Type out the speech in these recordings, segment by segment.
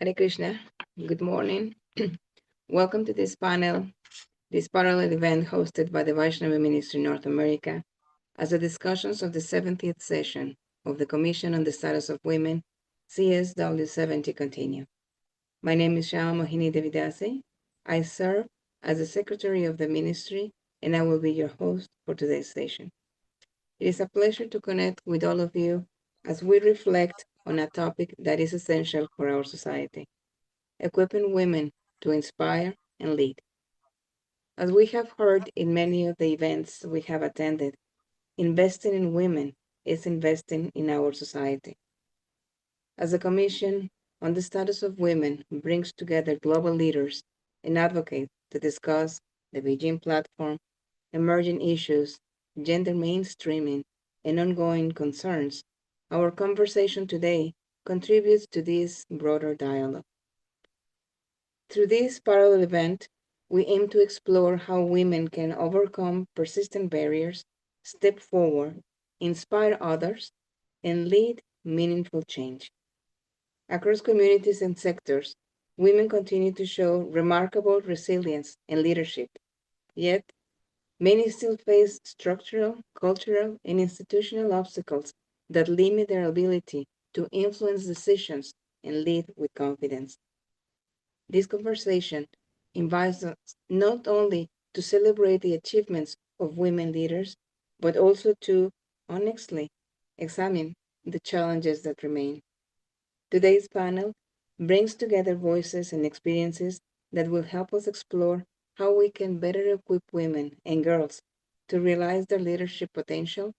Hare Krishna. Good morning. Welcome to this parallel event hosted by the Vaishnava Ministry North America as the discussions of the 70th session of the Commission on the Status of Women, CSW70, continue. My name is Shyama Mohini Devidase. I serve as the Secretary of the Ministry, and I will be your host for today's session. It is a pleasure to connect with all of you as we reflect on a topic that is essential for our society: equipping women to inspire and lead. As we have heard in many of the events we have attended, investing in women is investing in our society. As the Commission on the Status of Women brings together global leaders and advocates to discuss the Beijing Platform, emerging issues, gender mainstreaming, and ongoing concerns, our conversation today contributes to this broader dialogue. Through this parallel event, we aim to explore how women can overcome persistent barriers, step forward, inspire others, and lead meaningful change. Across communities and sectors, women continue to show remarkable resilience and leadership. Yet, many still face structural, cultural, and institutional obstacles that limit their ability to influence decisions and lead with confidence. This conversation invites us not only to celebrate the achievements of women leaders, but also to honestly examine the challenges that remain. Today's panel brings together voices and experiences that will help us explore how we can better equip women and girls to realize their leadership potential,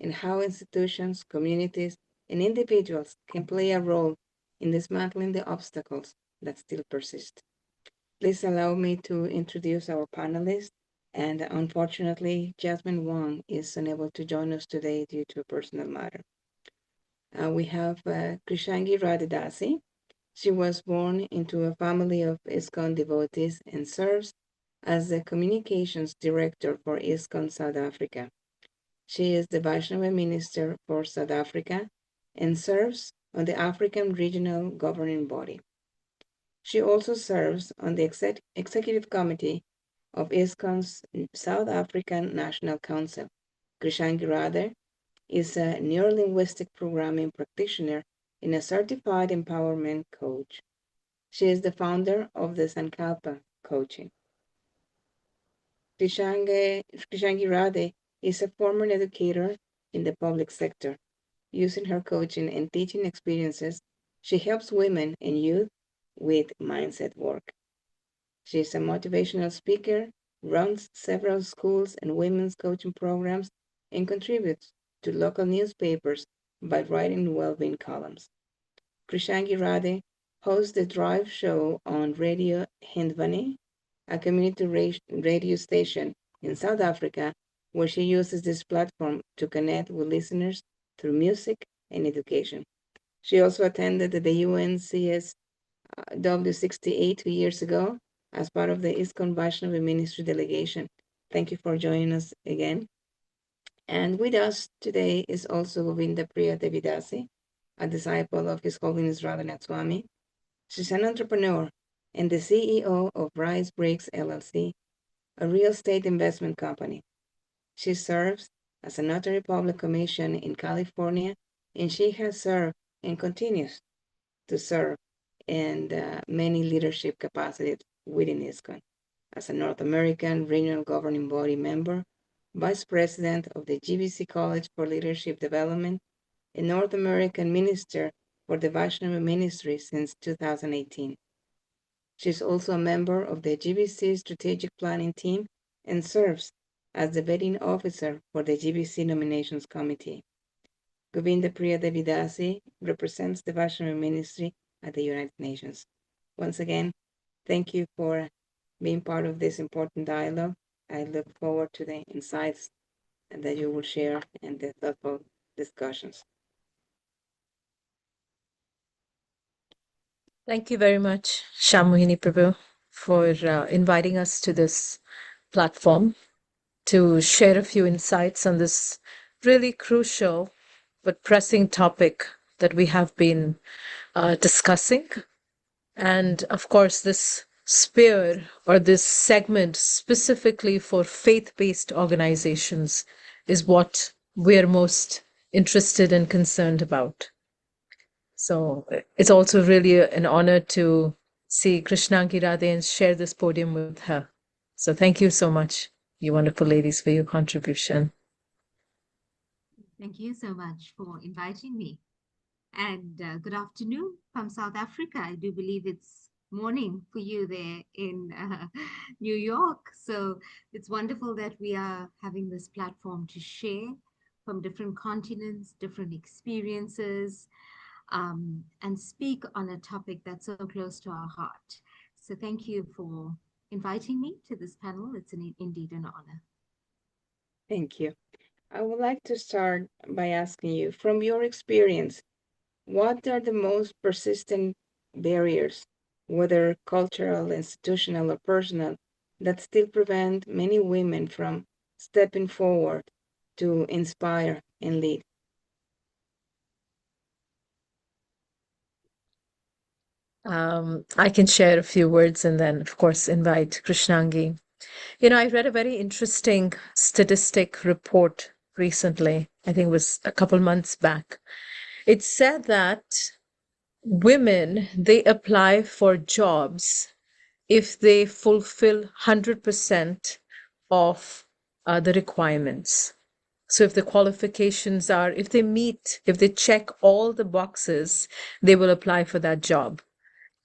and how institutions, communities, and individuals can play a role in dismantling the obstacles that still persist. Please allow me to introduce our panelists. And unfortunately, Jasmine Wang is unable to join us today due to a personal matter. We have Krishangi Radhidasi. She was born into a family of ISKCON devotees and serves as the communications director for ISKCON South Africa. She is the Vaishnava minister for South Africa and serves on the African Regional Governing Body. She also serves on the executive committee of ISKCON's South African National Council. Krishangi Radhe is a neurolinguistic programming practitioner and a certified empowerment coach. She is the founder of the Sankalpa Coaching. Krishangi Radhe is a former educator in the public sector. Using her coaching and teaching experiences, she helps women and youth with mindset work. She is a motivational speaker, runs several schools and women's coaching programs, and contributes to local newspapers by writing well-being columns. Krishangi Radhe hosts the Drive Show on Radio Hindwani, a community radio station in South Africa, where she uses this platform to connect with listeners through music and education. She also attended the UNCS W68 2 years ago as part of the ISKCON Vaishnava Ministry delegation. Thank you for joining us again. And with us today is also Govinda Priya Devidasi, a disciple of His Holiness Radhanath Swami. She's an entrepreneur and the CEO of Rise Breaks LLC, a real estate investment company. She serves as a notary public commission in California, and she has served and continues to serve in many leadership capacities within ISKCON as a North American Regional Governing Body member, Vice President of the GBC College for Leadership Development, and North American Minister for the Vaishnava Ministry since 2018. She's also a member of the GBC Strategic Planning Team and serves as the vetting officer for the GBC Nominations Committee. Govinda Priya Devidasi represents the Vaishnava Ministry at the United Nations. Once again, thank you for being part of this important dialogue. I look forward to the insights that you will share and the thoughtful discussions. Thank you very much, Shyama Prabhu, for inviting us to this platform to share a few insights on this really crucial but pressing topic that we have been discussing. And of course, this sphere or this segment specifically for faith-based organizations is what we're most interested and concerned about. So it's also really an honor to see Krishnangi Radhe and share this podium with her. So thank you so much, you wonderful ladies, for your contribution. Thank you so much for inviting me. And good afternoon from South Africa. I do believe it's morning for you there in New York. So it's wonderful that we are having this platform to share from different continents, different experiences, and speak on a topic that's so close to our heart. So thank you for inviting me to this panel. It's indeed an honor. Thank you. I would like to start by asking you, from your experience, what are the most persistent barriers, whether cultural, institutional, or personal, that still prevent many women from stepping forward to inspire and lead? I can share a few words and then, of course, invite Krishnangi. You know, I read a very interesting statistic report recently. I think it was a couple months back. It said that women, they apply for jobs if they fulfill 100% of the requirements. So if the qualifications are, if they check all the boxes, they will apply for that job.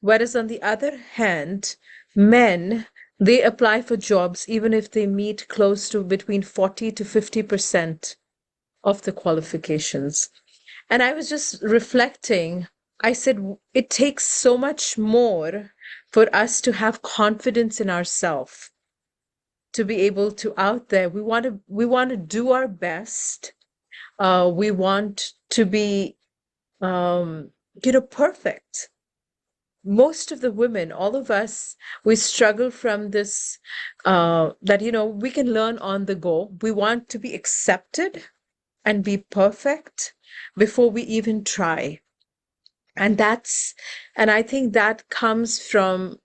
Whereas on the other hand, men, they apply for jobs even if they meet close to between 40 to 50% of the qualifications. And I was just reflecting, I said, it takes so much more for us to have confidence in ourselves, to be able to out there. We want to do our best. We want to be, perfect. Most of the women, all of us, we struggle from this, that, we can learn on the go. We want to be accepted and be perfect before we even try. And I think that comes from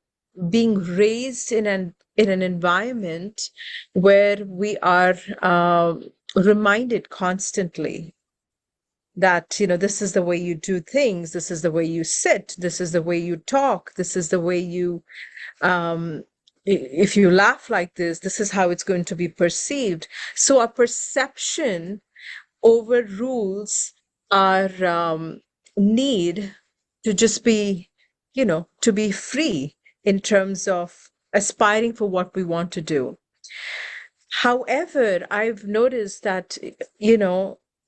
being raised in an environment where we are reminded constantly that, this is the way you do things, this is the way you sit, this is the way you talk, this is the way you, if you laugh like this is how it's going to be perceived. So our perception overrules our need to just be, to be free in terms of aspiring for what we want to do. However, I've noticed that,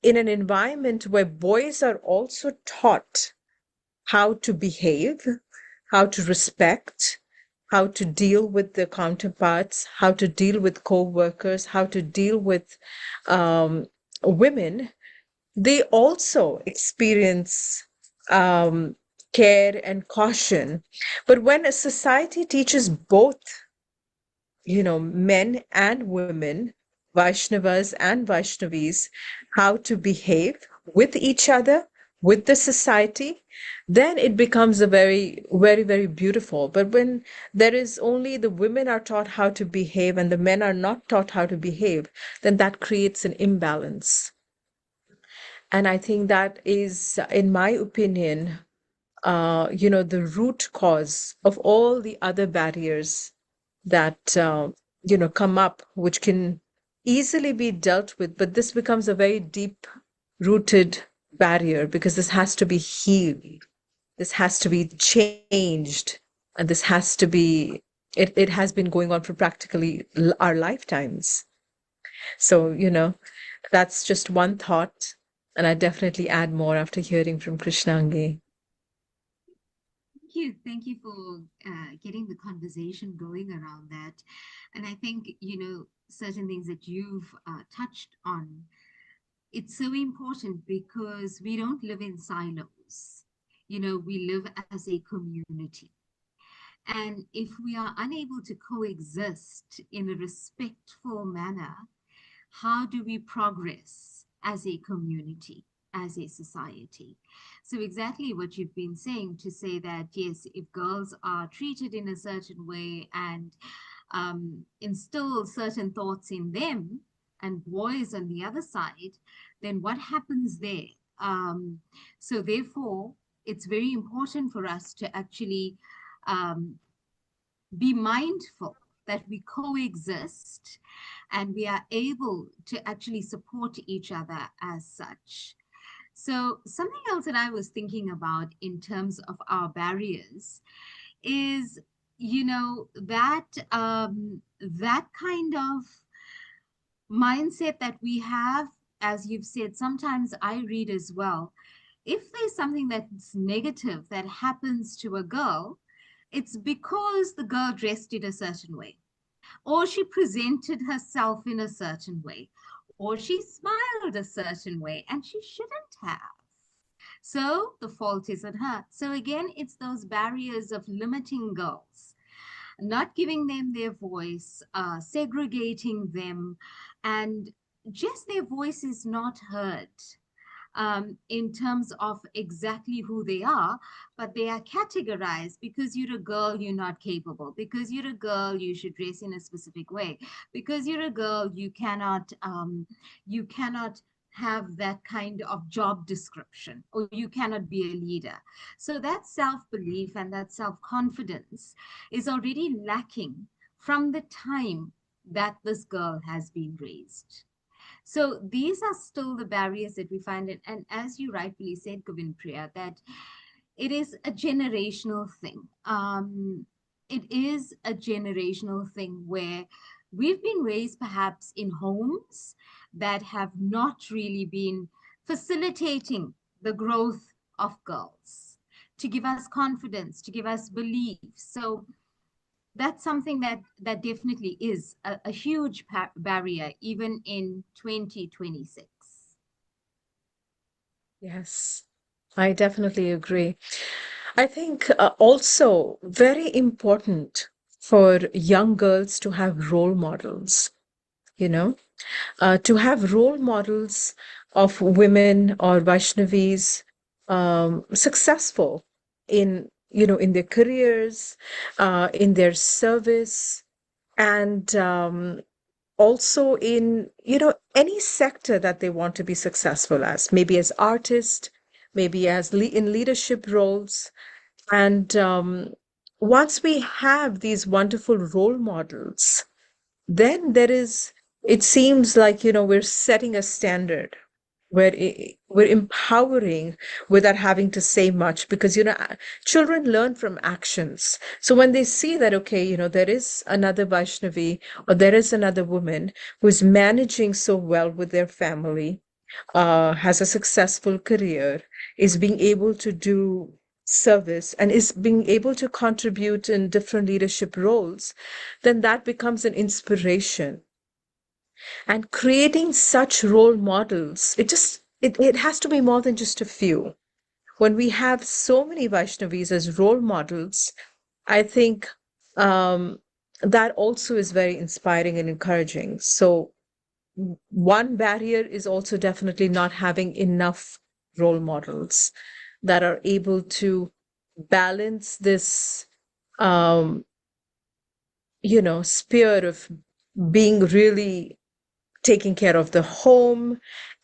in an environment where boys are also taught how to behave, how to respect, how to deal with their counterparts, how to deal with co-workers, how to deal with women, they also experience care and caution. But when a society teaches both, men and women, Vaishnavas and Vaishnavis, how to behave with each other, with the society, then it becomes a very, very, very beautiful. But when there is only the women are taught how to behave and the men are not taught how to behave, then that creates an imbalance. And I think that is, in my opinion, the root cause of all the other barriers that, come up, which can easily be dealt with. But this becomes a very deep rooted barrier because this has to be healed. This has to be changed. And this has to be, it has been going on for practically our lifetimes. So, that's just one thought. And I definitely add more after hearing from Krishnangi. Thank you for getting the conversation going around that. And I think, certain things that you've touched on, it's so important because we don't live in silos. We live as a community. And if we are unable to coexist in a respectful manner, how do we progress as a community? as a society. So exactly what you've been saying, to say that, yes, if girls are treated in a certain way and instill certain thoughts in them, and boys on the other side, then what happens there? So therefore, it's very important for us to actually um, be mindful that we coexist and we are able to actually support each other as such. So, something else that I was thinking about in terms of our barriers is, that kind of mindset that we have, as you've said, sometimes I read as well. If there's something that's negative that happens to a girl, it's because the girl dressed in a certain way, or she presented herself in a certain way, or she smiled a certain way, and she shouldn't have. So the fault is on her. So again, it's those barriers of limiting girls, not giving them their voice, segregating them, and just their voice is not heard in terms of exactly who they are, but they are categorized. Because you're a girl, you're not capable. Because you're a girl, you should dress in a specific way. Because you're a girl, you cannot have that kind of job description, or you cannot be a leader. So that self-belief and that self-confidence is already lacking from the time that this girl has been raised. So these are still the barriers that we find. And as you rightfully said, Govind Priya, that it is a generational thing. It is a generational thing where we've been raised perhaps in homes that have not really been facilitating the growth of girls, to give us confidence, to give us belief. So that's something that definitely is a huge barrier even in 2026. Yes, I definitely agree. I think also very important for young girls to have role models, you know, to have role models of women or Vaishnavis successful in, in their careers, in their service, and also in, any sector that they want to be successful as, maybe as artist, maybe as in leadership roles. And once we have these wonderful role models, then it seems like, we're setting a standard where we're empowering without having to say much, because, children learn from actions. So when they see that, okay, there is another Vaishnavi, or there is another woman who's managing so well with their family, has a successful career, is being able to do service, and is being able to contribute in different leadership roles, then that becomes an inspiration. And creating such role models, it has to be more than just a few. When we have so many Vaishnavis as role models, I think um, that also is very inspiring and encouraging. So one barrier is also definitely not having enough role models that are able to balance this, um, sphere of being really taking care of the home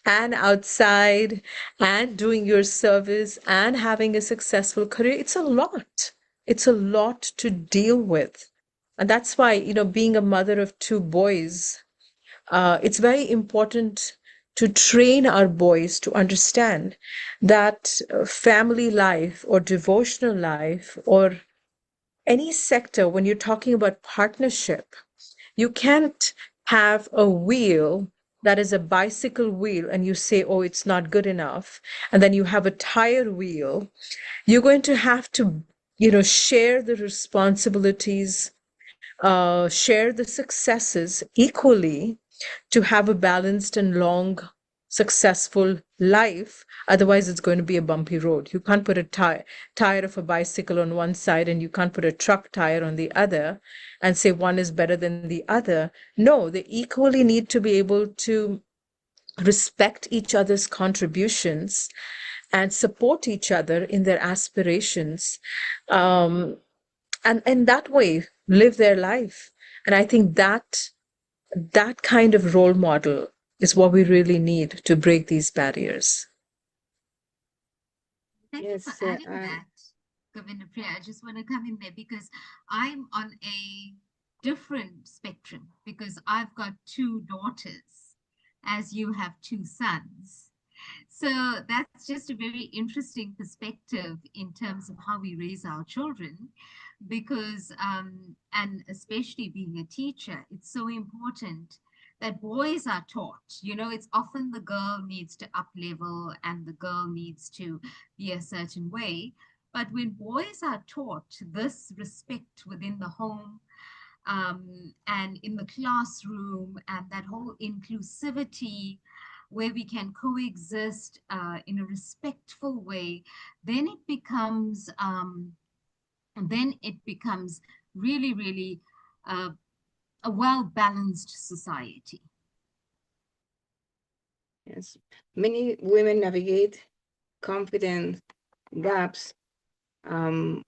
and outside and doing your service and having a successful career. It's a lot. It's a lot to deal with. And that's why, being a mother of two boys, it's very important to train our boys to understand that family life or devotional life or any sector, when you're talking about partnership, you can't have a wheel that is a bicycle wheel and you say, oh, it's not good enough. And then you have a tire wheel. You're going to have to, share the responsibilities, share the successes equally to have a balanced and long, successful life. Otherwise, it's going to be a bumpy road. You can't put a tire of a bicycle on one side and you can't put a truck tire on the other and say one is better than the other. No, they equally need to be able to respect each other's contributions and support each other in their aspirations, and in that way live their life. And I think that kind of role model is what we really need to break these barriers. Thank you for Yes, adding that, Govinda Priya. I just want to come in there because I'm on a different spectrum because I've got two daughters, as you have two sons. So that's just a very interesting perspective in terms of how we raise our children, because, and especially being a teacher, it's so important that boys are taught. You know, it's often the girl needs to up level and the girl needs to be a certain way. But when boys are taught this respect within the home, and in the classroom, and that whole inclusivity where we can coexist in a respectful way, then it becomes really, really uh, a well-balanced society. yes. Many women navigate confidence gaps,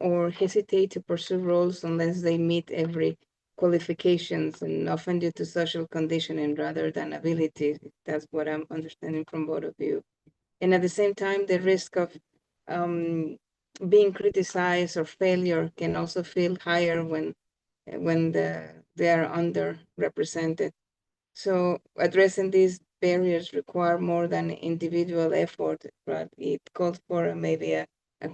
or hesitate to pursue roles unless they meet every qualifications, and often due to social conditioning rather than ability. That's what I'm understanding from both of you. And at the same time, the risk of um, being criticized or failure can also feel higher when they are underrepresented. So addressing these barriers require more than individual effort, but it calls for maybe a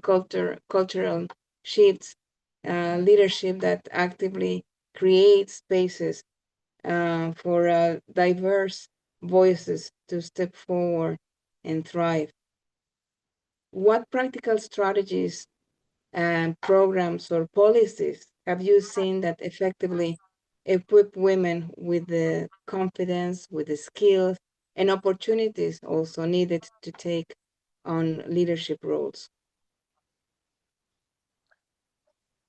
cultural shift, leadership that actively creates spaces for diverse voices to step forward and thrive. What practical strategies and programs or policies have you seen that effectively equip women with the confidence, with the skills, and opportunities also needed to take on leadership roles?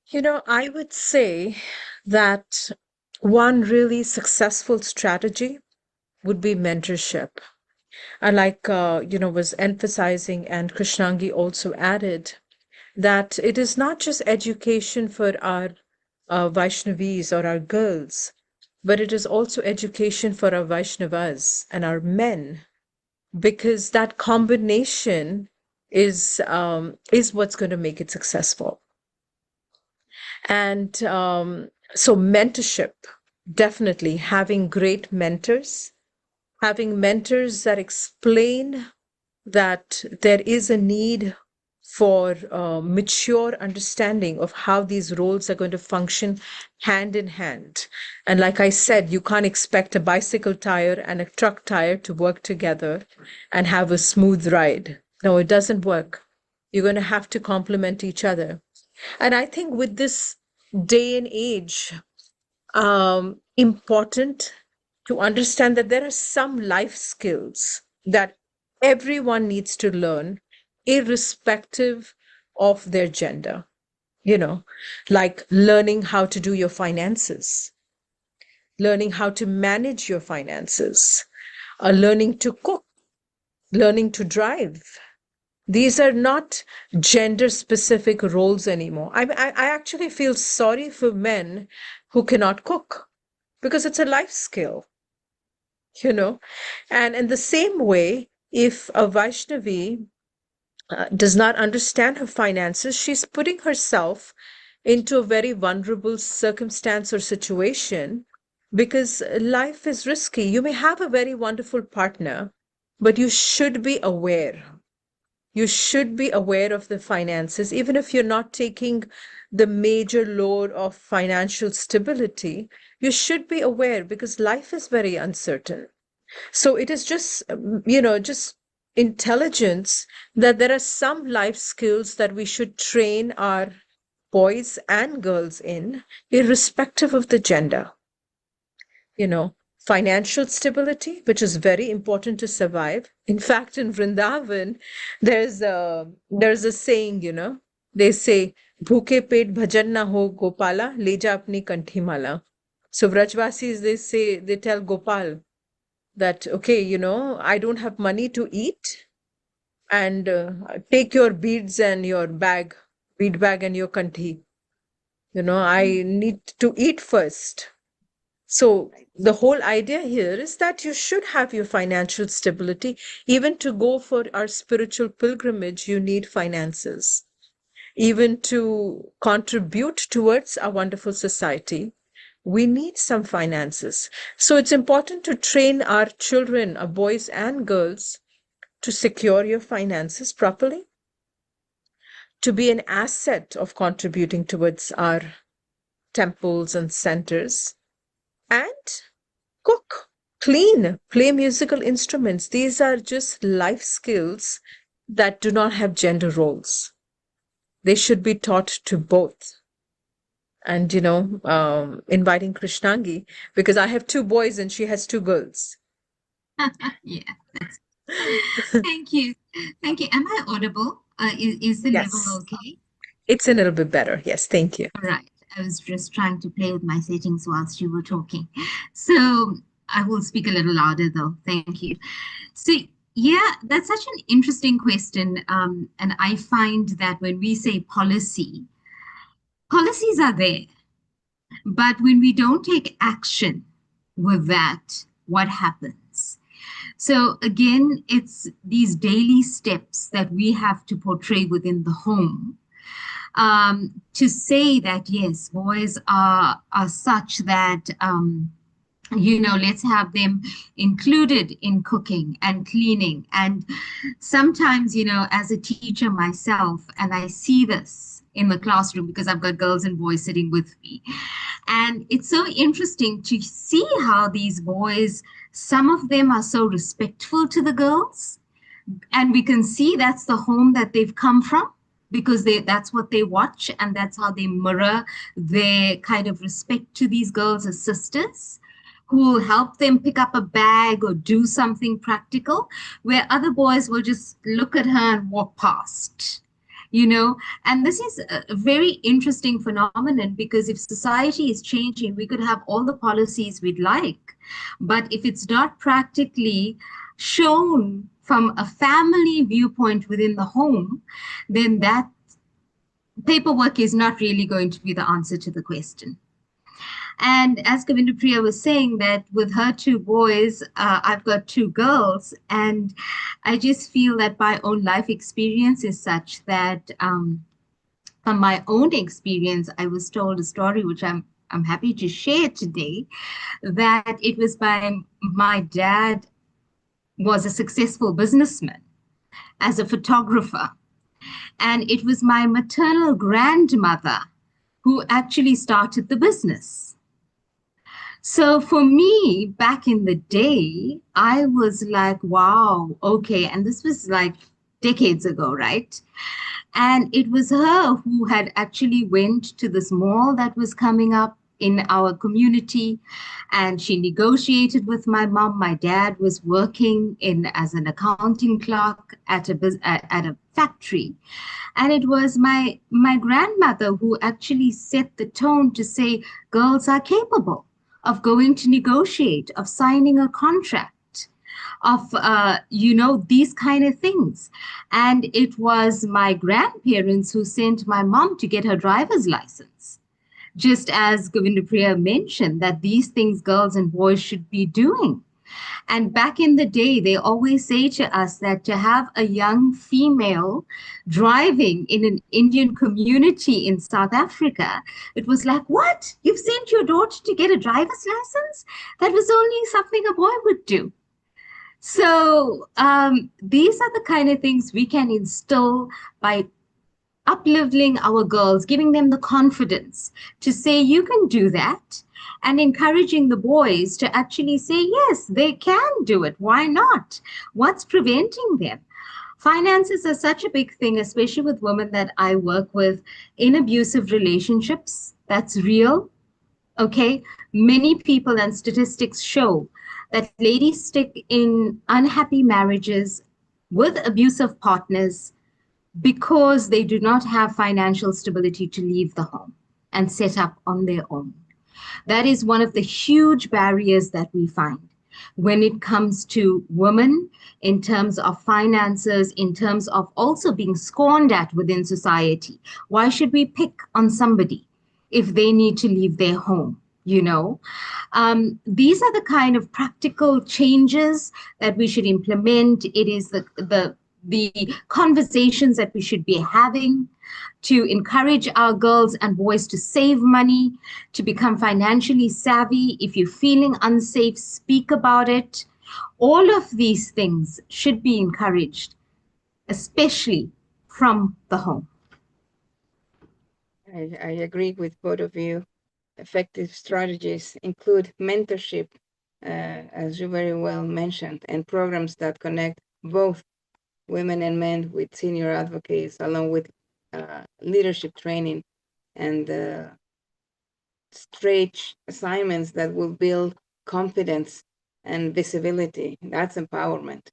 You know, I would say that one really successful strategy would be mentorship. And like, was emphasizing, and Krishnangi also added, that it is not just education for our Vaishnavis or our girls, but it is also education for our Vaishnavas and our men, because that combination is what's going to make it successful. And so mentorship, definitely having great mentors, having mentors that explain that there is a need for mature understanding of how these roles are going to function hand in hand. And like I said, you can't expect a bicycle tire and a truck tire to work together and have a smooth ride. No, it doesn't work. You're going to have to complement each other. And I think with this day and age, important to understand that there are some life skills that everyone needs to learn, irrespective of their gender. You know, like learning how to do your finances, learning how to manage your finances, learning to cook, learning to drive. These are not gender specific roles anymore. I actually feel sorry for men who cannot cook because it's a life skill, you know. And in the same way, if a Vaishnavi does not understand her finances, she's putting herself into a very vulnerable circumstance or situation, because life is risky. You may have a very wonderful partner, but you should be aware. You should be aware of the finances, even if you're not taking the major load of financial stability. You should be aware because life is very uncertain. So it is just, just intelligence that there are some life skills that we should train our boys and girls in, irrespective of the gender. Financial stability, which is very important to survive. In fact, in Vrindavan, there's a saying, they say, "Bhuke pet bhajan na ho Gopala, le ja apni kanthi mala." So Vrajvasis, they tell Gopal, that, okay, I don't have money to eat, and take your beads and your bead bag and your kanthi. I need to eat first. So the whole idea here is that you should have your financial stability. Even to go for our spiritual pilgrimage, you need finances. Even to contribute towards a wonderful society, we need some finances. So it's important to train our children, our boys and girls, to secure your finances properly, to be an asset of contributing towards our temples and centers, and cook, clean, play musical instruments. These are just life skills that do not have gender roles. They should be taught to both. And, inviting Krishnangi, because I have two boys and she has two girls. Yeah, that's thank you. Thank you. Am I audible? Is the level Yes, okay? it's a little bit better. Yes, thank you. All right. I was just trying to play with my settings whilst you were talking. So I will speak a little louder though. Thank you. So yeah, that's such an interesting question. And I find that when we say policies are there, but when we don't take action with that, what happens? So again, it's these daily steps that we have to portray within the home, to say that yes, boys are such that let's have them included in cooking and cleaning. And sometimes, as a teacher myself, and I see this in the classroom because I've got girls and boys sitting with me. And it's so interesting to see how these boys, some of them are so respectful to the girls. And we can see that's the home that they've come from, because that's what they watch, and that's how they mirror their kind of respect to these girls as sisters, who will help them pick up a bag or do something practical, where other boys will just look at her and walk past. And this is a very interesting phenomenon, because if society is changing, we could have all the policies we'd like, but if it's not practically shown from a family viewpoint within the home, then that paperwork is not really going to be the answer to the question. And as Govindapriya was saying, that with her two boys, I've got two girls, and I just feel that my own life experience is such that from my own experience, I was told a story which I'm happy to share today, that it was by my dad was a successful businessman as a photographer. And it was my maternal grandmother who actually started the business. So for me, back in the day, I was like, wow, okay. And this was like decades ago, right? And it was her who had actually went to this mall that was coming up in our community, and she negotiated with my mom. My dad was working as an accounting clerk at a factory, and it was my grandmother who actually set the tone to say girls are capable of going to negotiate, of signing a contract, of these kind of things. And it was my grandparents who sent my mom to get her driver's license, just as Govindapriya mentioned, that these things girls and boys should be doing. And back in the day, they always say to us that to have a young female driving in an Indian community in South Africa, it was like, what? You've sent your daughter to get a driver's license? That was only something a boy would do. So these are the kind of things we can instill by uplifting our girls, giving them the confidence to say, you can do that, and encouraging the boys to actually say, yes, they can do it. Why not? What's preventing them? Finances are such a big thing, especially with women that I work with in abusive relationships. That's real. Okay. Many people and statistics show that ladies stick in unhappy marriages with abusive partners because they do not have financial stability to leave the home and set up on their own. That is one of the huge barriers that we find. when it comes to women, in terms of finances, in terms of also being scorned at within society. Why should we pick on somebody if they need to leave their home? You know, these are the kind of practical changes that we should implement. It is the conversations that we should be having to encourage our girls and boys to save money, to become financially savvy. If you're feeling unsafe, speak about it. All of these things should be encouraged, especially from the home. I agree with both of you. Effective strategies include mentorship, as you very well mentioned, and programs that connect both women and men with senior advocates, along with leadership training and stretch assignments that will build confidence and visibility. That's empowerment.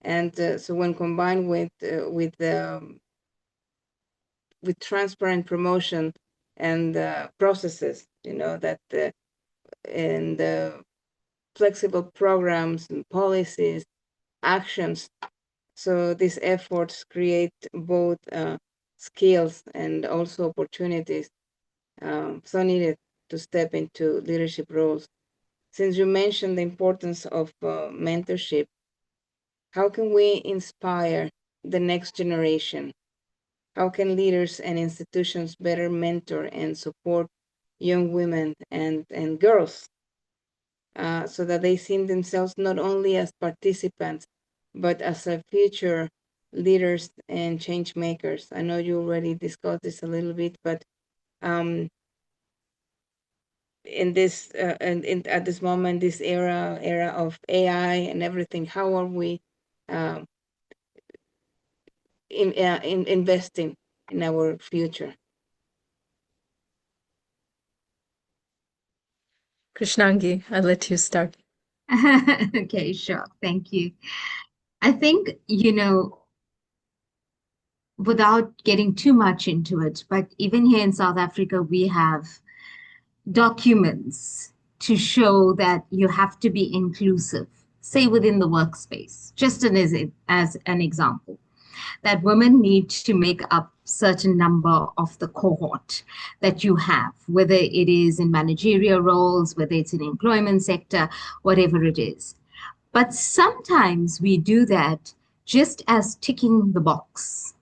And so when combined with transparent promotion and processes, that and flexible programs and policies, actions. So these efforts create both skills and also opportunities so needed to step into leadership roles. Since you mentioned the importance of mentorship, how can we inspire the next generation? How can leaders and institutions better mentor and support young women and girls so that they see themselves not only as participants, but as a future leaders and change makers? I know you already discussed this a little bit, but in this at this moment, this era of AI and everything, how are we investing in our future? Krishnangi, I'll let you start. Okay, sure. Thank you. I think, without getting too much into it, but even here in South Africa, we have documents to show that you have to be inclusive, say within the workspace, just as an example, that women need to make up certain number of the cohort that you have, whether it is in managerial roles, whether it's in employment sector, whatever it is. But sometimes we do that just as ticking the box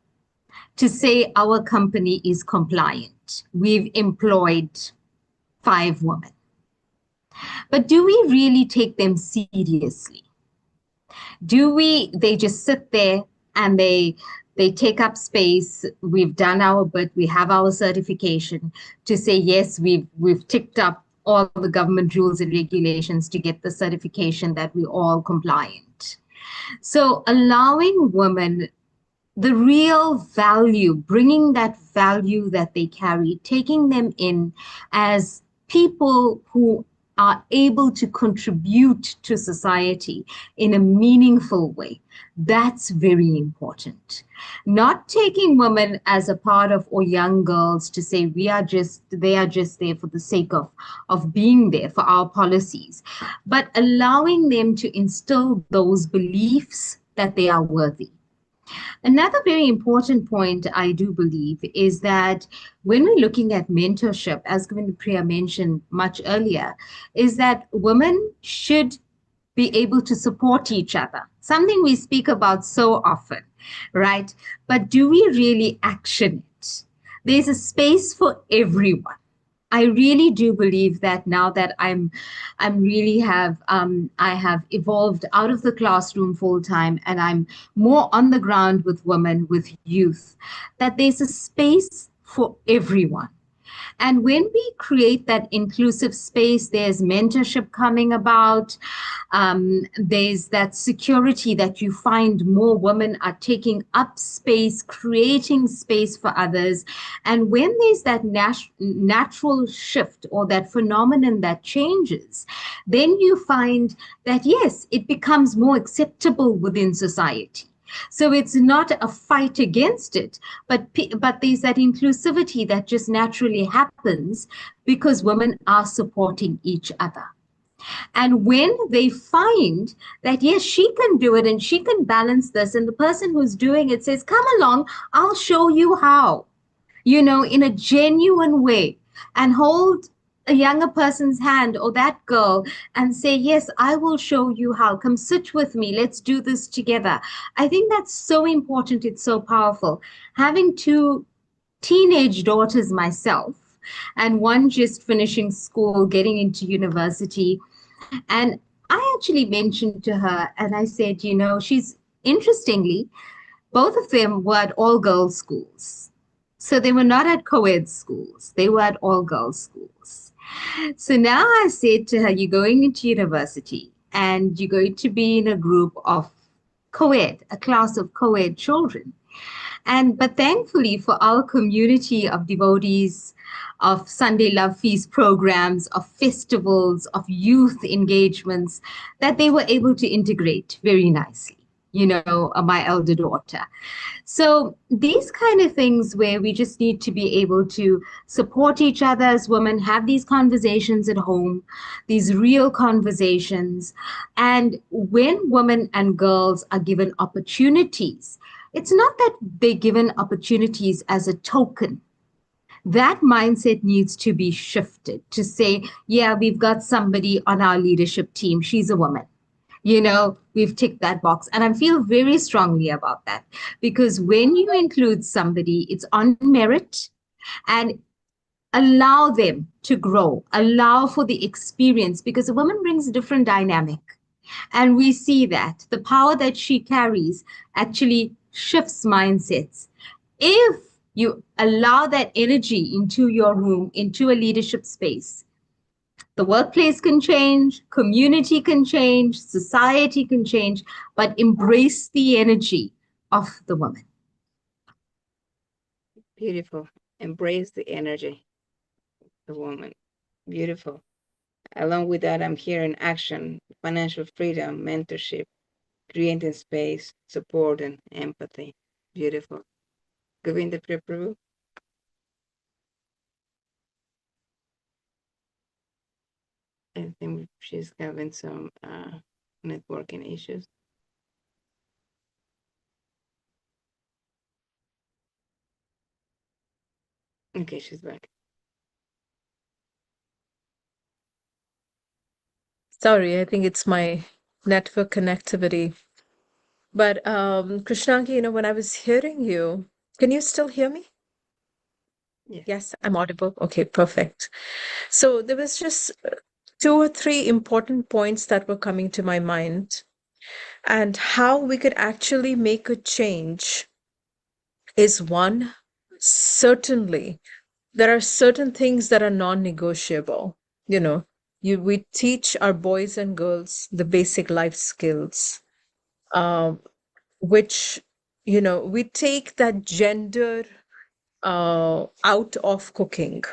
to say our company is compliant. We've employed 5 women. But do we really take them seriously? They just sit there and they take up space. We've done our bit. We have our certification to say, yes, we've ticked up all the government rules and regulations to get the certification that we're all compliant. So allowing women the real value, bringing that value that they carry, taking them in as people who are able to contribute to society in a meaningful way. That's very important. Not taking women as a part of, or young girls to say they are just there for the sake of being there for our policies, but allowing them to instill those beliefs that they are worthy. Another very important point, I do believe, is that when we're looking at mentorship, as Govindapriya mentioned much earlier, is that women should be able to support each other, something we speak about so often, right? But do we really action it? There's a space for everyone. I really do believe that now that I have evolved out of the classroom full time and I'm more on the ground with women, with youth, that there's a space for everyone. And when we create that inclusive space, there's mentorship coming about. There's that security that you find more women are taking up space, creating space for others. And when there's that natural shift or that phenomenon that changes, then you find that, yes, it becomes more acceptable within society. So it's not a fight against it, but there's that inclusivity that just naturally happens because women are supporting each other. And when they find that, yes, she can do it and she can balance this, and the person who's doing it says, come along, I'll show you how, in a genuine way, and hold a younger person's hand or that girl and say, yes, I will show you how. Come sit with me. Let's do this together. I think that's so important. It's so powerful. Having two teenage daughters myself, and one just finishing school, getting into university. And I actually mentioned to her, and I said, she's interestingly, both of them were at all girls schools. So they were not at co ed schools, they were at all girls schools. So now I said to her, you're going into university and you're going to be in a group of co ed, a class of co ed children. But thankfully for our community of devotees of Sunday Love Feast programs, of festivals, of youth engagements, that they were able to integrate very nicely, my elder daughter. So these kind of things where we just need to be able to support each other as women, have these conversations at home, these real conversations. And when women and girls are given opportunities, it's not that they're given opportunities as a token. That mindset needs to be shifted to say, yeah, we've got somebody on our leadership team. She's a woman. We've ticked that box. And I feel very strongly about that, because when you include somebody, it's on merit, and allow them to grow, allow for the experience, because a woman brings a different dynamic. And we see that the power that she carries actually shifts mindsets. If you allow that energy into your room, into a leadership space, the workplace can change, community can change, society can change, but embrace the energy of the woman. Beautiful. Embrace the energy of the woman. Beautiful. Along with that, I'm hearing action, financial freedom, mentorship, creating space, support, and empathy. Beautiful. Govinda Prabhu. I think she's having some networking issues. Okay, she's back. Sorry, I think it's my network connectivity. But Krishnangi, when I was hearing you, can you still hear me? Yes. Yes, I'm audible. Okay, perfect. So there was just two or three important points that were coming to my mind, and how we could actually make a change is one, certainly there are certain things that are non-negotiable. We teach our boys and girls the basic life skills, which, we take that gender out of cooking.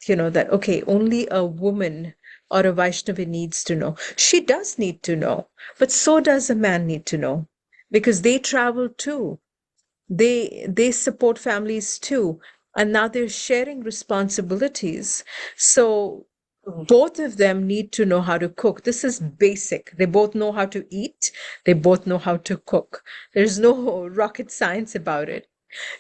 That, okay, only a woman or a Vaishnavi needs to know. She does need to know, but so does a man need to know, because they travel too. They support families too, and now they're sharing responsibilities. So both of them need to know how to cook. This is basic. They both know how to eat. They both know how to cook. There's no rocket science about it.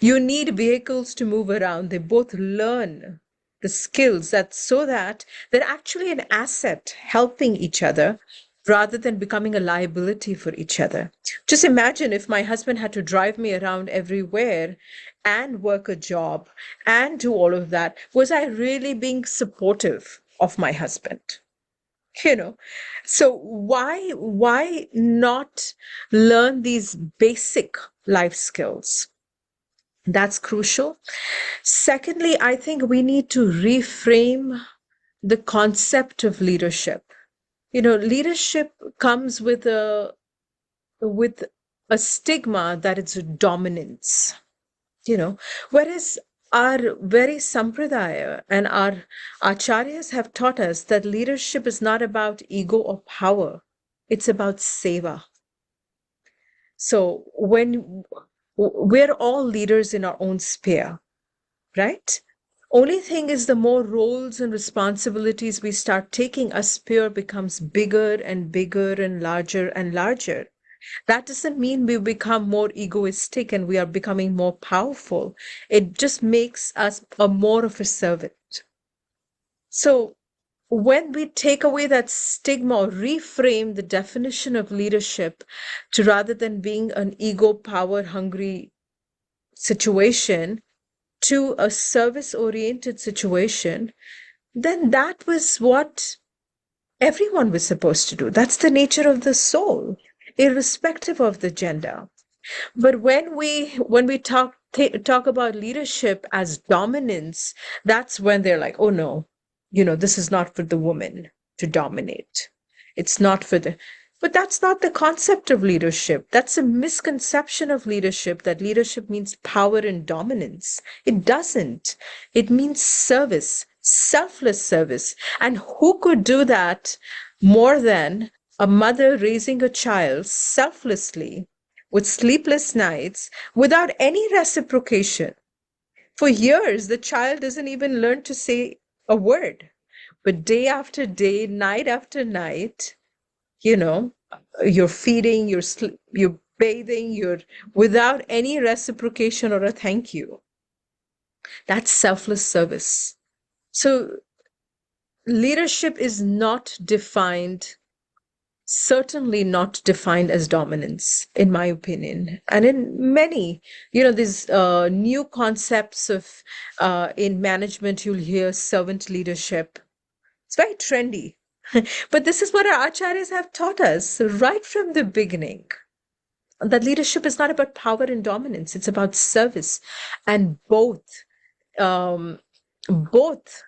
You need vehicles to move around. They both learn the skills, that so that they're actually an asset helping each other rather than becoming a liability for each other. Just imagine if my husband had to drive me around everywhere and work a job and do all of that. Was I really being supportive of my husband? So why not learn these basic life skills? That's crucial. Secondly, I think we need to reframe the concept of leadership. Leadership comes with a stigma that it's dominance, whereas our very sampradaya and our acharyas have taught us that leadership is not about ego or power, it's about seva. So when we're all leaders in our own sphere, right? Only thing is, the more roles and responsibilities we start taking, our sphere becomes bigger and bigger and larger. That doesn't mean we become more egoistic and we are becoming more powerful. It just makes us a more of a servant. So when we take away that stigma or reframe the definition of leadership to rather than being an ego power hungry situation to a service oriented situation, then that was what everyone was supposed to do. That's the nature of the soul, irrespective of the gender. But when we talk about leadership as dominance, that's when they're like, oh no, this is not for the woman to dominate. It's not for the But that's not the concept of leadership. That's a misconception of leadership, that leadership means power and dominance. It doesn't. It means service, selfless service. And who could do that more than a mother raising a child selflessly with sleepless nights without any reciprocation? For years, the child doesn't even learn to say a word. But day after day, night after night, you know, you're feeding, you're bathing, you're without any reciprocation or a thank you. That's selfless service. So leadership is not defined, certainly not defined as dominance, in my opinion. And in many, these new concepts of in management, you'll hear servant leadership. It's very trendy. But this is what our acharyas have taught us right from the beginning, that leadership is not about power and dominance. It's about service. And um, both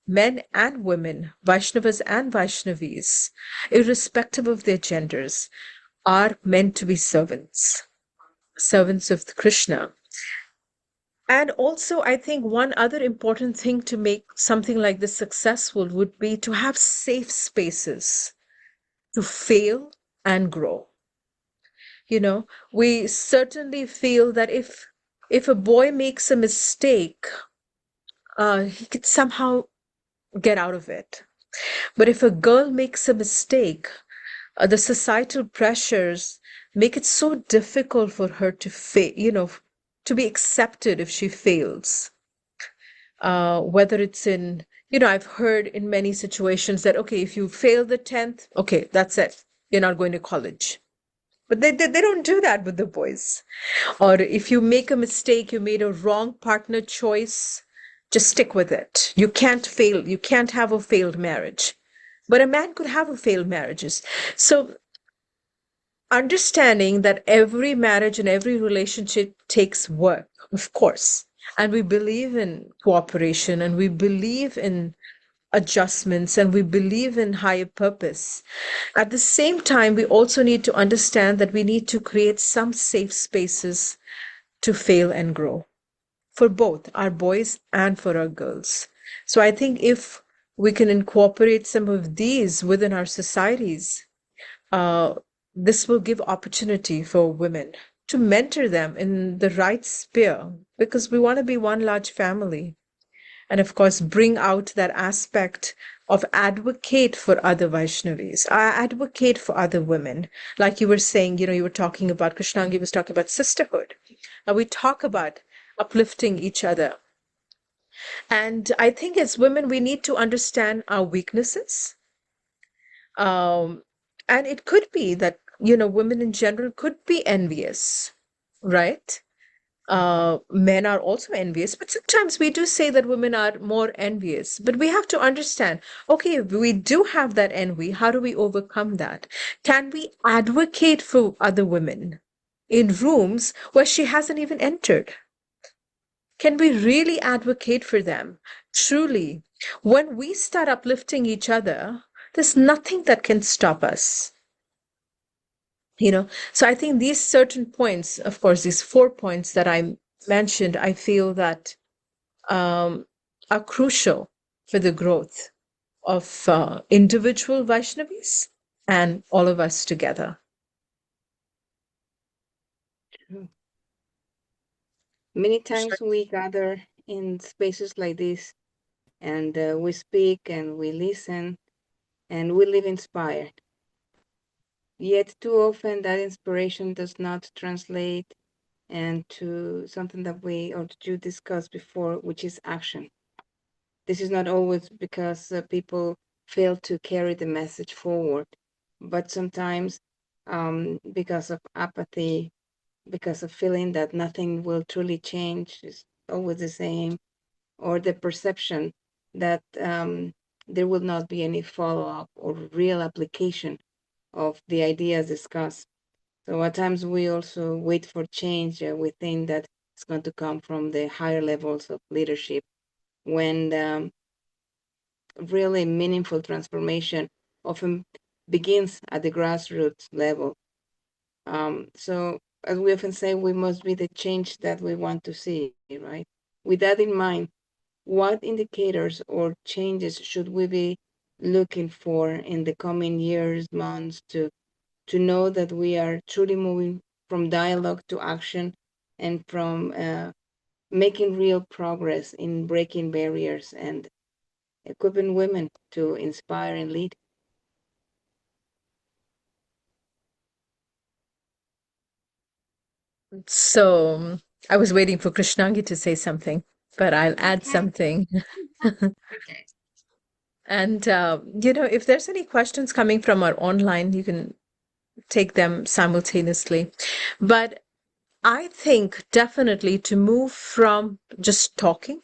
men and women, Vaishnavas and Vaishnavis, irrespective of their genders, are meant to be servants of Krishna. And also, I think one other important thing to make something like this successful would be to have safe spaces to fail and grow. We certainly feel that if a boy makes a mistake, he could somehow get out of it. But if a girl makes a mistake, the societal pressures make it so difficult for her to to be accepted if she fails. Whether it's in, I've heard in many situations that, okay, if you fail the 10th, okay, that's it. You're not going to college. But they don't do that with the boys. Or if you make a mistake, you made a wrong partner choice, just stick with it. You can't fail. You can't have a failed marriage. But a man could have a failed marriages. So understanding that every marriage and every relationship takes work, of course. And we believe in cooperation and we believe in adjustments and we believe in higher purpose. At the same time, we also need to understand that we need to create some safe spaces to fail and grow for both our boys and for our girls. So I think if we can incorporate some of these within our societies, this will give opportunity for women to mentor them in the right sphere, because we want to be one large family. And of course, bring out that aspect of advocate for other Vaishnavis, advocate for other women. Like you were saying, you were talking about, Krishnangi was talking about sisterhood. We talk about uplifting each other. And I think as women, we need to understand our weaknesses. And it could be that, women in general could be envious, right? Men are also envious, but sometimes we do say that women are more envious. But we have to understand, okay, if we do have that envy, how do we overcome that? Can we advocate for other women in rooms where she hasn't even entered? Can we really advocate for them? Truly, when we start uplifting each other, there's nothing that can stop us. So I think these certain points, of course, these 4 points that I mentioned, I feel that are crucial for the growth of individual Vaishnavis and all of us together. Many times we gather in spaces like this, and we speak and we listen and we live inspired. Yet too often that inspiration does not translate into something that we or that you discussed before, which is action. This is not always because people fail to carry the message forward, but sometimes because of apathy, because of feeling that nothing will truly change, is always the same, or the perception that there will not be any follow-up or real application of the ideas discussed. So at times we also wait for change. We think that it's going to come from the higher levels of leadership, when really meaningful transformation often begins at the grassroots level. So, as we often say, we must be the change that we want to see, right? With that in mind, what indicators or changes should we be looking for in the coming years, months, to know that we are truly moving from dialogue to action, and from making real progress in breaking barriers and equipping women to inspire and lead? So I was waiting for Krishnangi to say something, but I'll add Okay. something. Okay. And, if there's any questions coming from our online, you can take them simultaneously. But I think definitely to move from just talking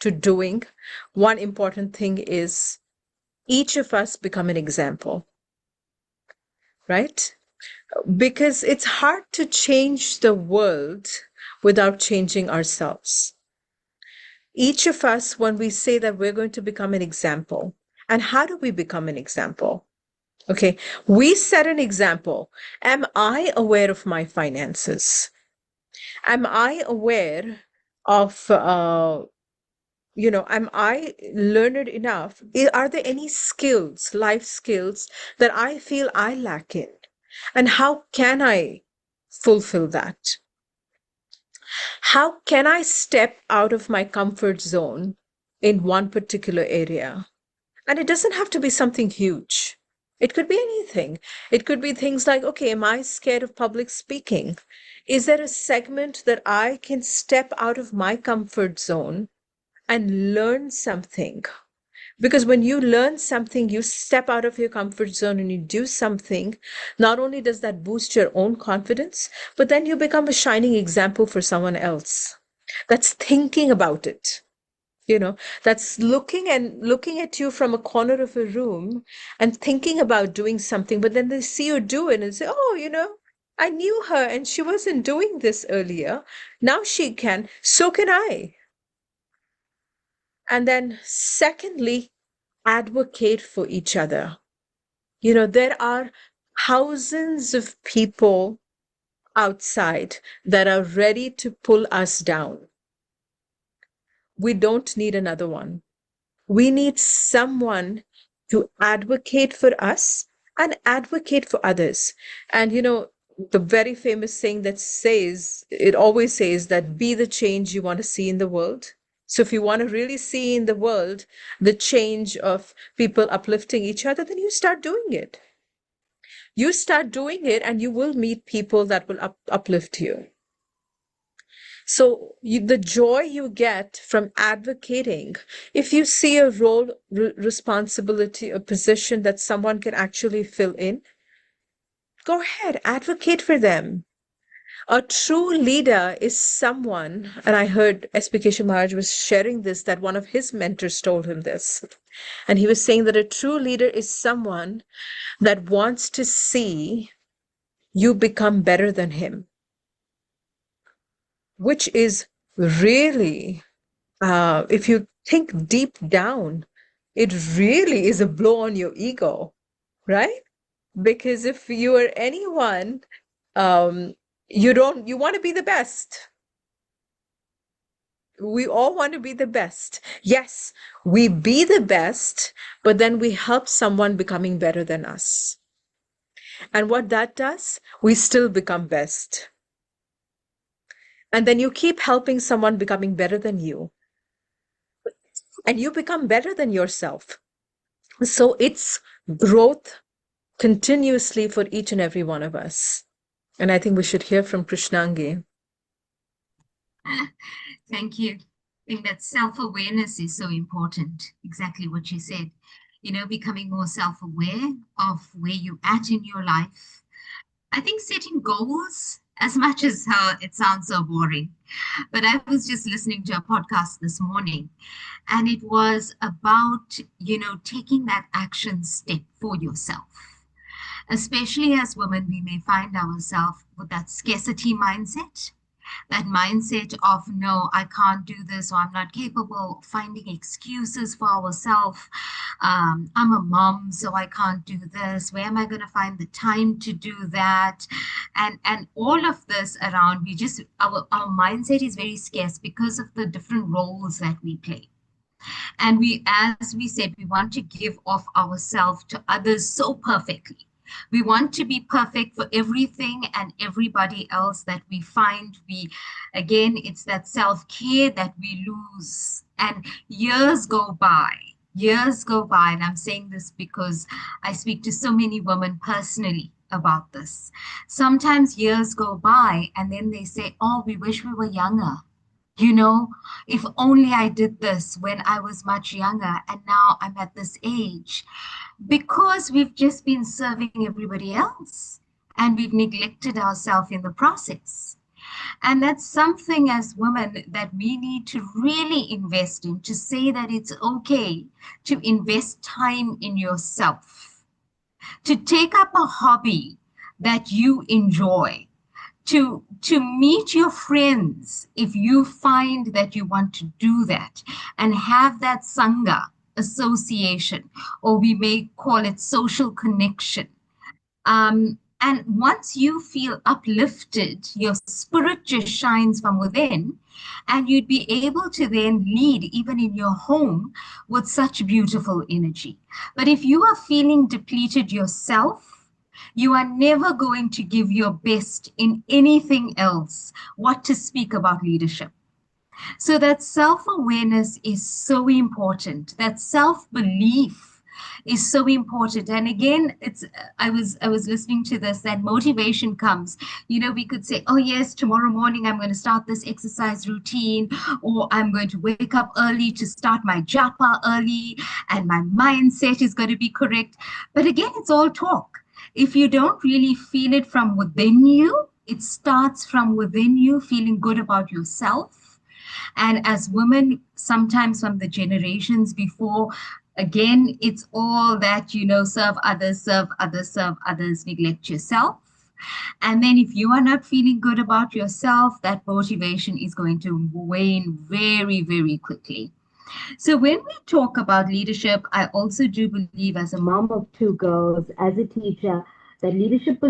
to doing, one important thing is each of us become an example, right? Because it's hard to change the world without changing ourselves. Each of us, when we say that we're going to become an example, and how do we become an example? Okay, we set an example. Am I aware of my finances? Am I aware of, am I learned enough? Are there any skills, life skills, that I feel I lack in? And how can I fulfill that? How can I step out of my comfort zone in one particular area? And it doesn't have to be something huge. It could be anything. It could be things like, okay, am I scared of public speaking? Is there a segment that I can step out of my comfort zone and learn something? Because when you learn something, you step out of your comfort zone and you do something, not only does that boost your own confidence, but then you become a shining example for someone else that's thinking about it. That's looking at you from a corner of a room and thinking about doing something, but then they see you do it and say, oh, I knew her and she wasn't doing this earlier. Now she can, so can I. And then secondly, advocate for each other. There are thousands of people outside that are ready to pull us down. We don't need another one. We need someone to advocate for us and advocate for others. And the very famous saying that it always says that be the change you want to see in the world. So if you want to really see in the world the change of people uplifting each other, then you start doing it. You start doing it and you will meet people that will uplift you. So the joy you get from advocating, if you see a role, responsibility, a position that someone can actually fill in, go ahead, advocate for them. A true leader is someone, and I heard S.P. Keshav Maharaj was sharing this, that one of his mentors told him this. And he was saying that a true leader is someone that wants to see you become better than him, which is really, if you think deep down, it really is a blow on your ego, right? Because if you are anyone, you want to be the best. We all want to be the best. Yes, we be the best, but then we help someone becoming better than us. And what that does, we still become best. And then you keep helping someone becoming better than you. and you become better than yourself. So it's growth continuously for each and every one of us. And I think we should hear from Krishnangi. Thank you. I think that self-awareness is so important. Exactly what you said. You know, becoming more self-aware of where you're at in your life. I think setting goals, as much as how it sounds so boring, but I was just listening to a podcast this morning, and it was about, you know, taking that action step for yourself. Especially as women, we may find ourselves with that scarcity mindset, that mindset of, no, I can't do this, or I'm not capable, finding excuses for ourselves. I'm a mom, so I can't do this. Where am I going to find the time to do that? And all of this around, we just, our mindset is very scarce because of the different roles that we play. And we, as we said, we want to give off ourselves to others so perfectly. We want to be perfect for everything and everybody else that we find. Again, it's that self-care that we lose. And years go by, and I'm saying this because I speak to so many women personally about this. Sometimes years go by and then they say, oh, we wish we were younger. You know, if only I did this when I was much younger and now I'm at this age, because we've just been serving everybody else and we've neglected ourselves in the process. And that's something as women that we need to really invest in, to say that it's okay to invest time in yourself, to take up a hobby that you enjoy, to meet your friends if you find that you want to do that, and have that sangha association, or we may call it social connection. And once you feel uplifted, your spirit just shines from within, and you'd be able to then lead even in your home with such beautiful energy. But if you are feeling depleted yourself, you are never going to give your best in anything else, what to speak about leadership. So that self-awareness is so important. That self-belief is so important. And again, I was listening to this, that motivation comes. You know, we could say, oh yes, tomorrow morning I'm going to start this exercise routine, or I'm going to wake up early to start my japa early, and my mindset is going to be correct. But again, it's all talk. If you don't really feel it from within you, it starts from within you, feeling good about yourself. And as women, sometimes from the generations before, again, it's all that, you know, serve others, neglect yourself. And then if you are not feeling good about yourself, that motivation is going to wane very, very quickly. So when we talk about leadership, I also do believe, as a mom of two girls, as a teacher, that leadership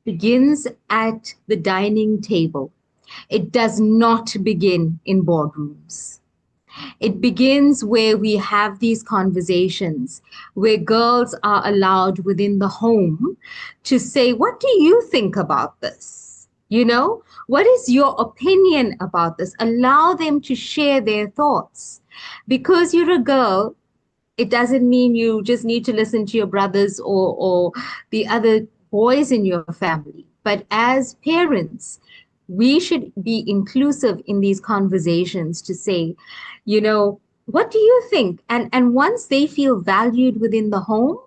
begins at the dining table. It does not begin in boardrooms. It begins where we have these conversations, where girls are allowed within the home to say, what do you think about this? You know, what is your opinion about this? Allow them to share their thoughts. Because you're a girl, it doesn't mean you just need to listen to your brothers or the other boys in your family. But as parents, we should be inclusive in these conversations to say, you know, what do you think? And once they feel valued within the home,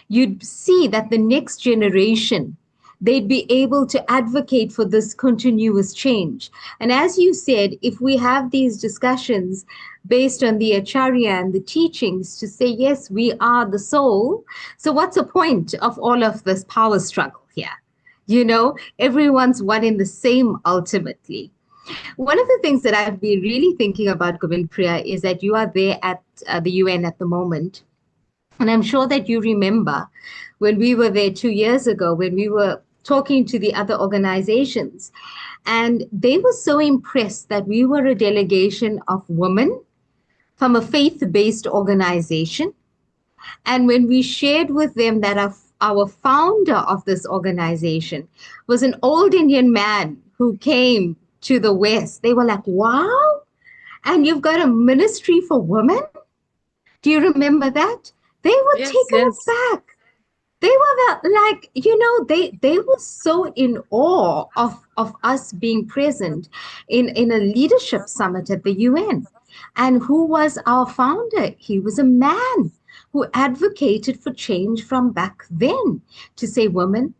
you'd see that the next generation, they'd be able to advocate for this continuous change. And as you said, if we have these discussions based on the acharya and the teachings to say, yes, we are the soul, so what's the point of all of this power struggle here? You know, everyone's one in the same ultimately. One of the things that I've been really thinking about, Govind Priya, is that you are there at the UN at the moment. And I'm sure that you remember when we were there 2 years ago, when we were talking to the other organizations, and they were so impressed that we were a delegation of women from a faith-based organization. And when we shared with them that our founder of this organization was an old Indian man who came to the West, they were like, wow. And you've got a ministry for women. Do you remember that? They were Yes, taken yes. aback. They were like, they were so in awe of us being present in a leadership summit at the UN. And who was our founder? He was a man who advocated for change from back then to say, women,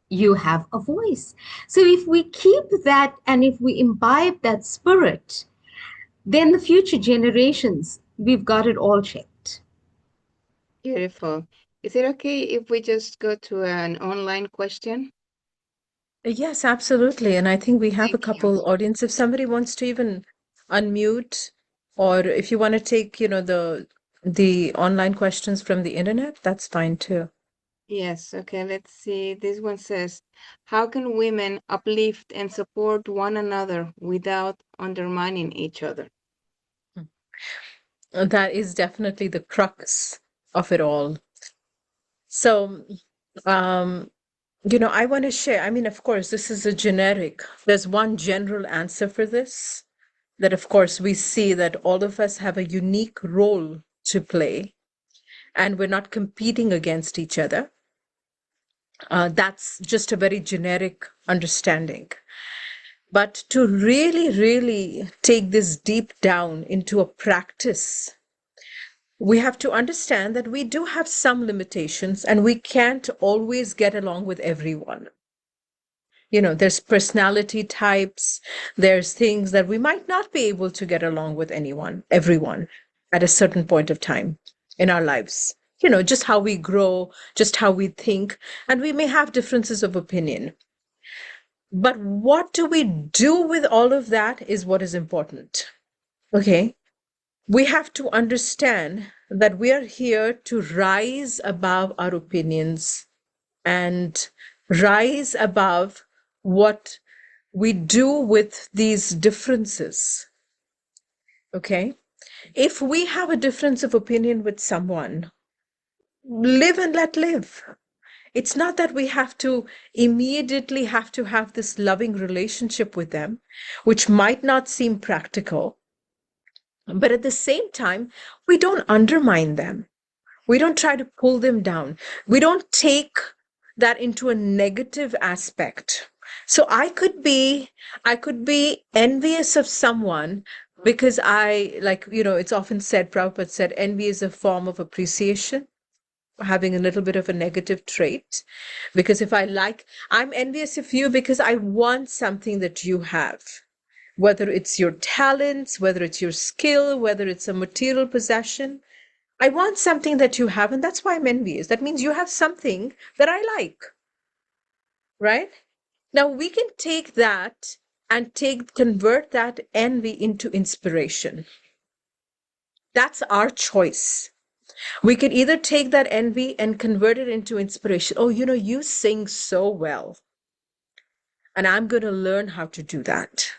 you have a voice. So if we keep that and if we imbibe that spirit, then the future generations, we've got it all checked. Beautiful. Is it okay if we just go to an online question? Yes, absolutely. And I think we have a Thank you. couple audience. If somebody wants to even unmute, or if you want to take, the online questions from the internet, that's fine too. Yes, okay, let's see. This one says, how can women uplift and support one another without undermining each other? That is definitely the crux of it all. So, um, I want to share. I mean, of course, this is there's one general answer for this, that of course we see that all of us have a unique role to play, and we're not competing against each other. That's just a very generic understanding. But to really, really take this deep down into a practice, we have to understand that we do have some limitations and we can't always get along with everyone. There's personality types, there's things that we might not be able to get along with everyone at a certain point of time in our lives. Just how we grow, just how we think, and we may have differences of opinion. But what do we do with all of that is what is important. Okay. We have to understand that we are here to rise above our opinions and rise above what we do with these differences. Okay. If we have a difference of opinion with someone, live and let live. It's not that we have to immediately have to have this loving relationship with them, which might not seem practical. But at the same time, we don't undermine them. We don't try to pull them down. We don't take that into a negative aspect. So I could be envious of someone because it's often said, Prabhupada said, envy is a form of appreciation, having a little bit of a negative trait. Because I'm envious of you because I want something that you have, whether it's your talents, whether it's your skill, whether it's a material possession. I want something that you have, and that's why I'm envious. That means you have something that I like, right? Now we can take that and convert that envy into inspiration. That's our choice. We could either take that envy and convert it into inspiration. Oh, you sing so well, and I'm going to learn how to do that.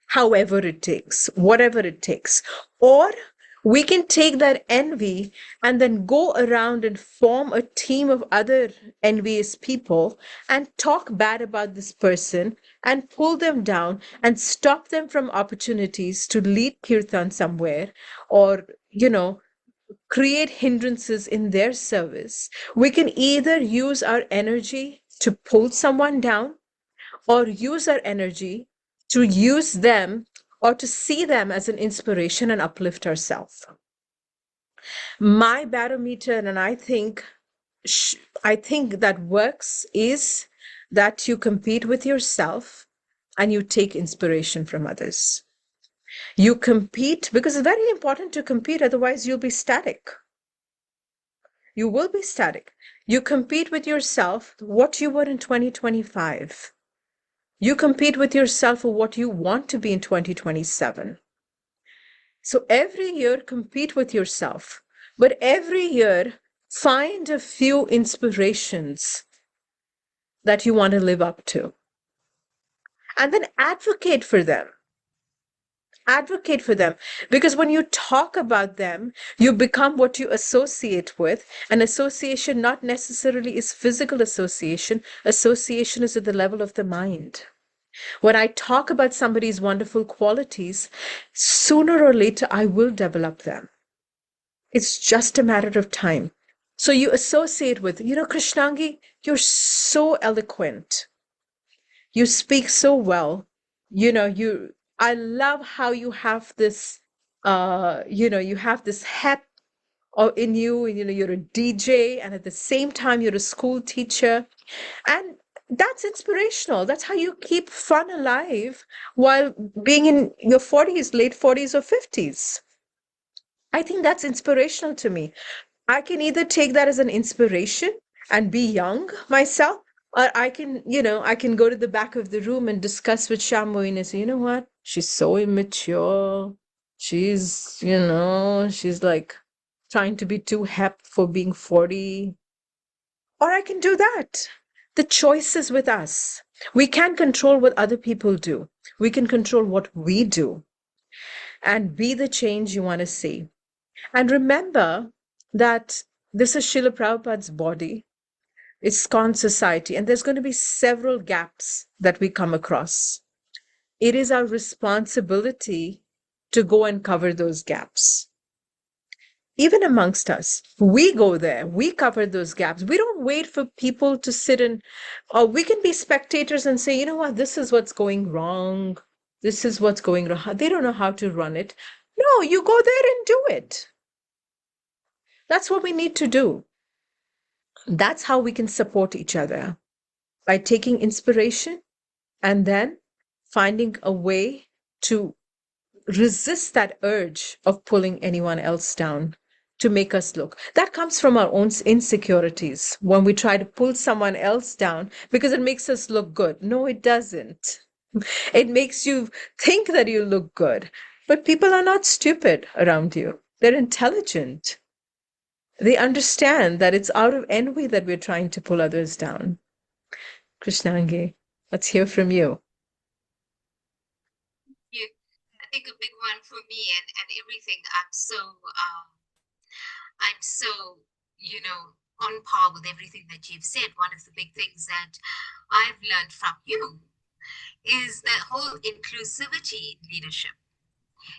However it takes, whatever it takes. Or we can take that envy and then go around and form a team of other envious people and talk bad about this person and pull them down and stop them from opportunities to lead kirtan somewhere, or, create hindrances in their service. We can either use our energy to pull someone down, or use our energy to use them or to see them as an inspiration and uplift ourselves. My barometer, and I think that works, is that you compete with yourself and you take inspiration from others. You compete because it's very important to compete, otherwise you'll be static. You will be static. You compete with yourself, what you were in 2025. You compete with yourself for what you want to be in 2027. So every year, compete with yourself. But every year, find a few inspirations that you want to live up to. And then advocate for them. Advocate for them. Because when you talk about them, you become what you associate with. And association not necessarily is physical association. Association is at the level of the mind. When I talk about somebody's wonderful qualities, sooner or later I will develop them. It's just a matter of time. So you associate with, Krishnangi, you're so eloquent. You speak so well. I love how you have this, you have this hep in you, you're a DJ, and at the same time, you're a school teacher. And that's inspirational. That's how you keep fun alive while being in your 40s, late 40s or 50s. I think that's inspirational to me. I can either take that as an inspiration and be young myself, or I can go to the back of the room and discuss with Shamoin and say, you know what? She's so immature. She's like trying to be too hep for being 40. Or I can do that. The choice is with us. We can't control what other people do. We can control what we do and be the change you want to see. And remember that this is Srila Prabhupada's body, ISKCON society, and there's going to be several gaps that we come across. It is our responsibility to go and cover those gaps. Even amongst us, we go there, we cover those gaps. We don't wait for people to sit and, or we can be spectators and say, you know what, this is what's going wrong. This is what's going wrong. They don't know how to run it. No, you go there and do it. That's what we need to do. That's how we can support each other, by taking inspiration and then finding a way to resist that urge of pulling anyone else down to make us look. That comes from our own insecurities when we try to pull someone else down because it makes us look good. No, it doesn't. It makes you think that you look good. But people are not stupid around you. They're intelligent. They understand that it's out of envy that we're trying to pull others down. Krishnangi, let's hear from you. Yeah, I think a big one for me and everything. I'm so, on par with everything that you've said. One of the big things that I've learned from you is the whole inclusivity leadership.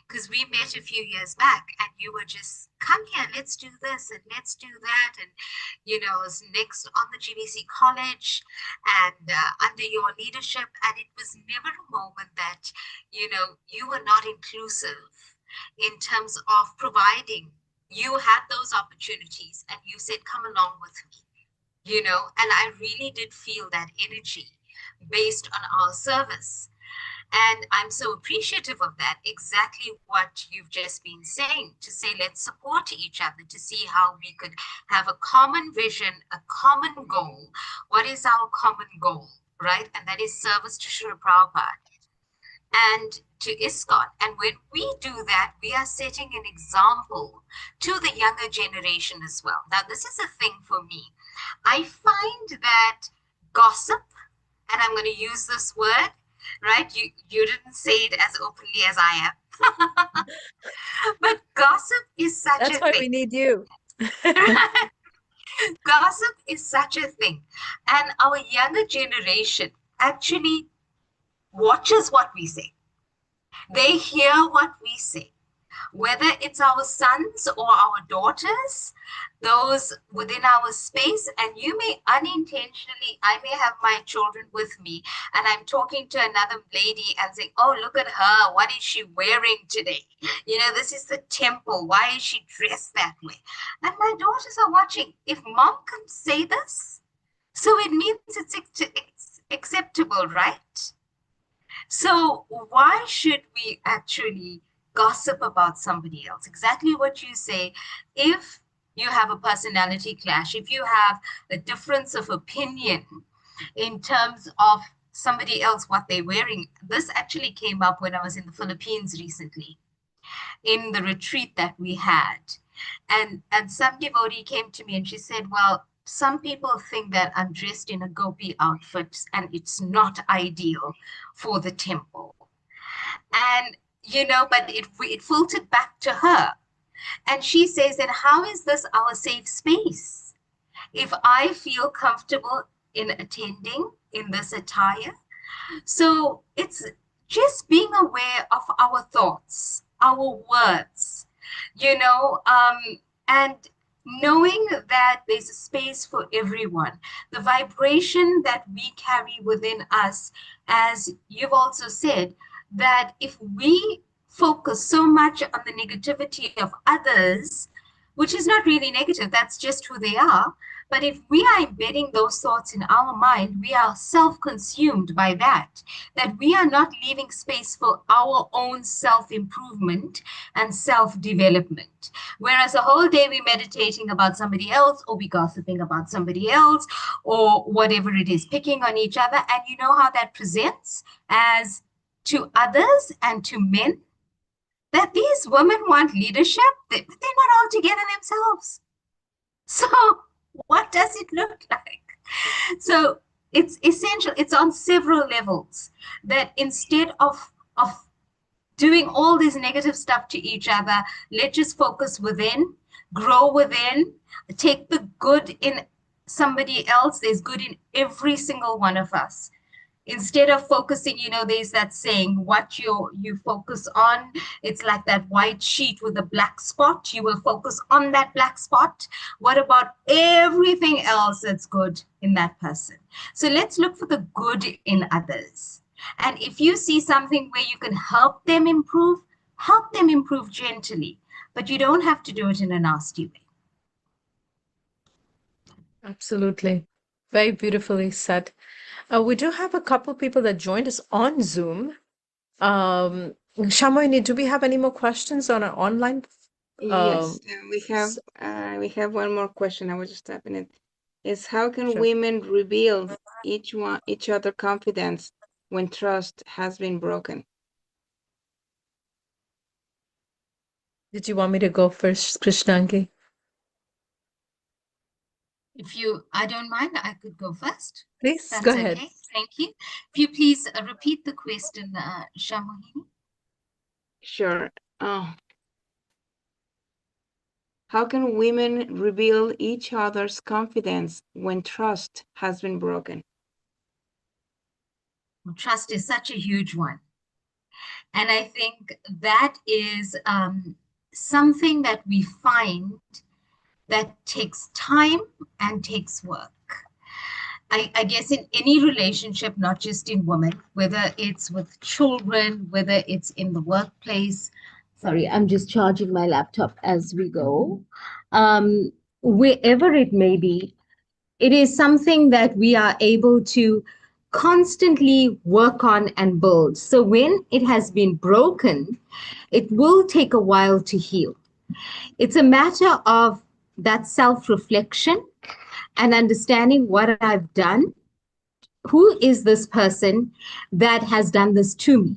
Because we met a few years back and you were just, come here, let's do this and let's do that. And, I was next on the GBC College and under your leadership. And it was never a moment that, you were not inclusive in terms of providing. You had those opportunities and you said, come along with me, and I really did feel that energy based on our service. And I'm so appreciative of that, exactly what you've just been saying, to say, let's support each other, to see how we could have a common vision, a common goal. What is our common goal, right? And that is service to Srila Prabhupada and to ISKCON. And when we do that, we are setting an example to the younger generation as well. Now, this is a thing for me. I find that gossip, and I'm going to use this word, right? You didn't say it as openly as I am. But gossip is such a thing. That's why we need you. Gossip is such a thing. And our younger generation actually watches what we say. They hear what we say. Whether it's our sons or our daughters, those within our space, and you may unintentionally, I may have my children with me and I'm talking to another lady and saying, oh, look at her, what is she wearing today? This is the temple, why is she dressed that way? And my daughters are watching. If mom can say this, so it means it's acceptable, right? So why should we actually gossip about somebody else? Exactly what you say. If you have a personality clash, if you have a difference of opinion in terms of somebody else, what they're wearing. This actually came up when I was in the Philippines recently, in the retreat that we had. And some devotee came to me and she said, well, some people think that I'm dressed in a gopi outfit and it's not ideal for the temple. And but it filtered back to her. And she says that how is this our safe space? If I feel comfortable in attending in this attire, So it's just being aware of our thoughts, our words, and knowing that there's a space for everyone. The vibration that we carry within us, as you've also said, that if we focus so much on the negativity of others, which is not really negative, that's just who they are. But if we are embedding those thoughts in our mind, we are self consumed by that we are not leaving space for our own self improvement and self development. Whereas a whole day we're meditating about somebody else, or we gossiping about somebody else, or whatever it is, picking on each other. And you know how that presents as to others and to men, that these women want leadership, they're not all together themselves. So, what does it look like? So, it's essential, it's on several levels, that instead of doing all this negative stuff to each other, let's just focus within, grow within, take the good in somebody else. There's good in every single one of us. Instead of focusing, there's that saying, what you focus on, it's like that white sheet with a black spot. You will focus on that black spot. What about everything else that's good in that person? So let's look for the good in others. And if you see something where you can help them improve gently, but you don't have to do it in a nasty way. Absolutely. Very beautifully said. We do have a couple people that joined us on Zoom. Shamoyini, do we have any more questions on our online? Yes, s- we have one more question. I was just tapping it. Is how can Sure. women rebuild each other confidence when trust has been broken? Did you want me to go first, Krishnangi? I don't mind, I could go first. Please go That's ahead. okay. Thank you. If you please repeat the question, Shamohini. Sure. How can women rebuild each other's confidence when trust has been broken? Trust is such a huge one. And I think that is something that we find that takes time and takes work. I guess in any relationship, not just in women, whether it's with children, whether it's in the workplace. Sorry, I'm just charging my laptop as we go. Wherever it may be, it is something that we are able to constantly work on and build. So when it has been broken, it will take a while to heal. It's a matter of that self reflection and understanding what I've done. Who is this person that has done this to me?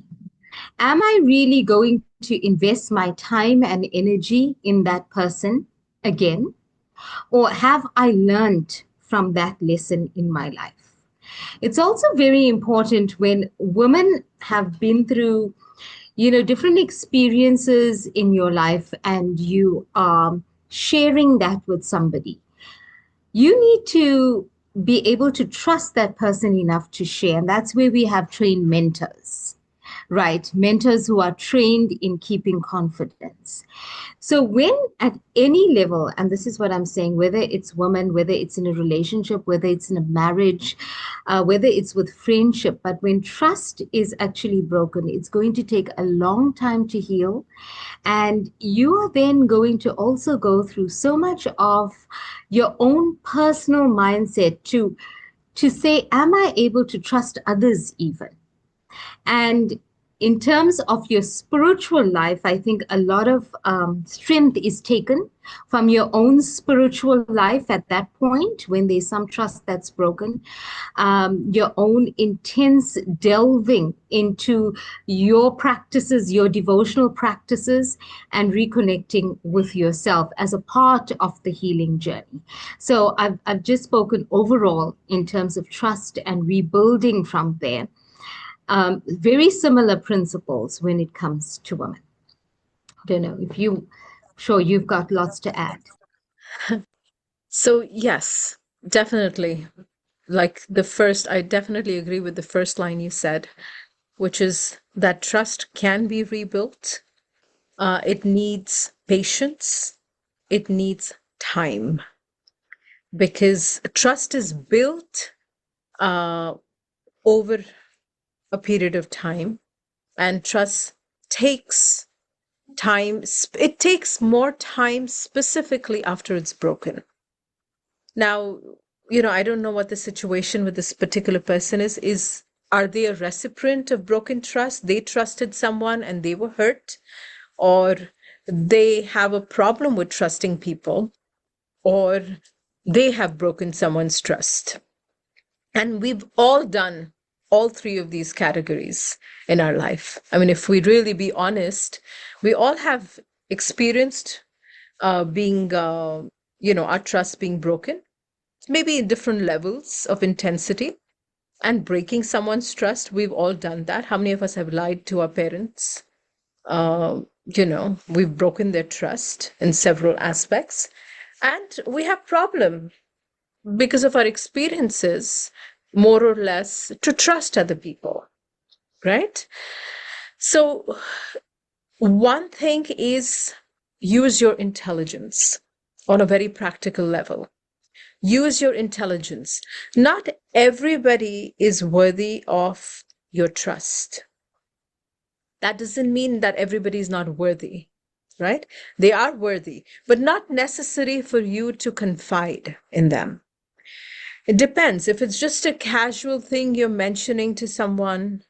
Am I really going to invest my time and energy in that person again? Or have I learned from that lesson in my life? It's also very important when women have been through, different experiences in your life and you are sharing that with somebody. You need to be able to trust that person enough to share. And that's where we have trained mentors, right? Mentors who are trained in keeping confidence. So, when at any level, and this is what I'm saying, whether it's women, whether it's in a relationship, whether it's in a marriage, whether it's with friendship, but when trust is actually broken, it's going to take a long time to heal. And you are then going to also go through so much of your own personal mindset to say, am I able to trust others even? And in terms of your spiritual life, I think a lot of strength is taken from your own spiritual life at that point when there's some trust that's broken. Your own intense delving into your practices, your devotional practices, and reconnecting with yourself as a part of the healing journey. So I've just spoken overall in terms of trust and rebuilding from there. Very similar principles when it comes to women. I don't know if sure you've got lots to add. So, yes, definitely. I definitely agree with the first line you said, which is that trust can be rebuilt. It needs patience. It needs time, because trust is built uh, over a period of time, and trust takes time. It takes more time, specifically after it's broken. Now, I don't know what the situation with this particular person is. Are they a recipient of broken trust? They trusted someone and they were hurt, or they have a problem with trusting people, or they have broken someone's trust. And we've all done all three of these categories in our life. I mean, if we really be honest, we all have experienced being, our trust being broken, maybe in different levels of intensity, and breaking someone's trust. We've all done that. How many of us have lied to our parents? We've broken their trust in several aspects, and we have problem because of our experiences, more or less, to trust other people, right? So one thing is, use your intelligence on a very practical level. Use your intelligence. Not everybody is worthy of your trust. That doesn't mean that everybody is not worthy, right? They are worthy, but not necessary for you to confide in them. It depends. If it's just a casual thing you're mentioning to someone,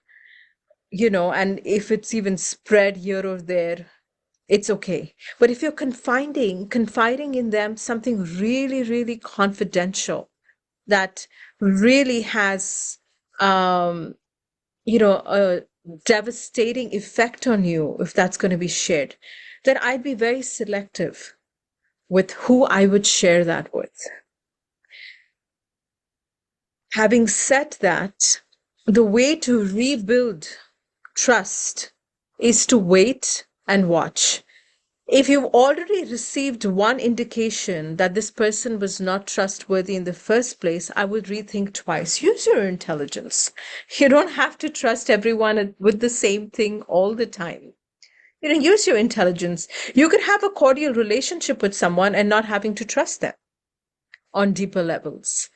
and if it's even spread here or there, it's okay. But if you're confiding in them something really, really confidential that really has, a devastating effect on you, if that's going to be shared, then I'd be very selective with who I would share that with. Having said that, the way to rebuild trust is to wait and watch. If you've already received one indication that this person was not trustworthy in the first place, I would rethink twice. Use your intelligence. You don't have to trust everyone with the same thing all the time. Use your intelligence. You could have a cordial relationship with someone and not having to trust them on deeper levels.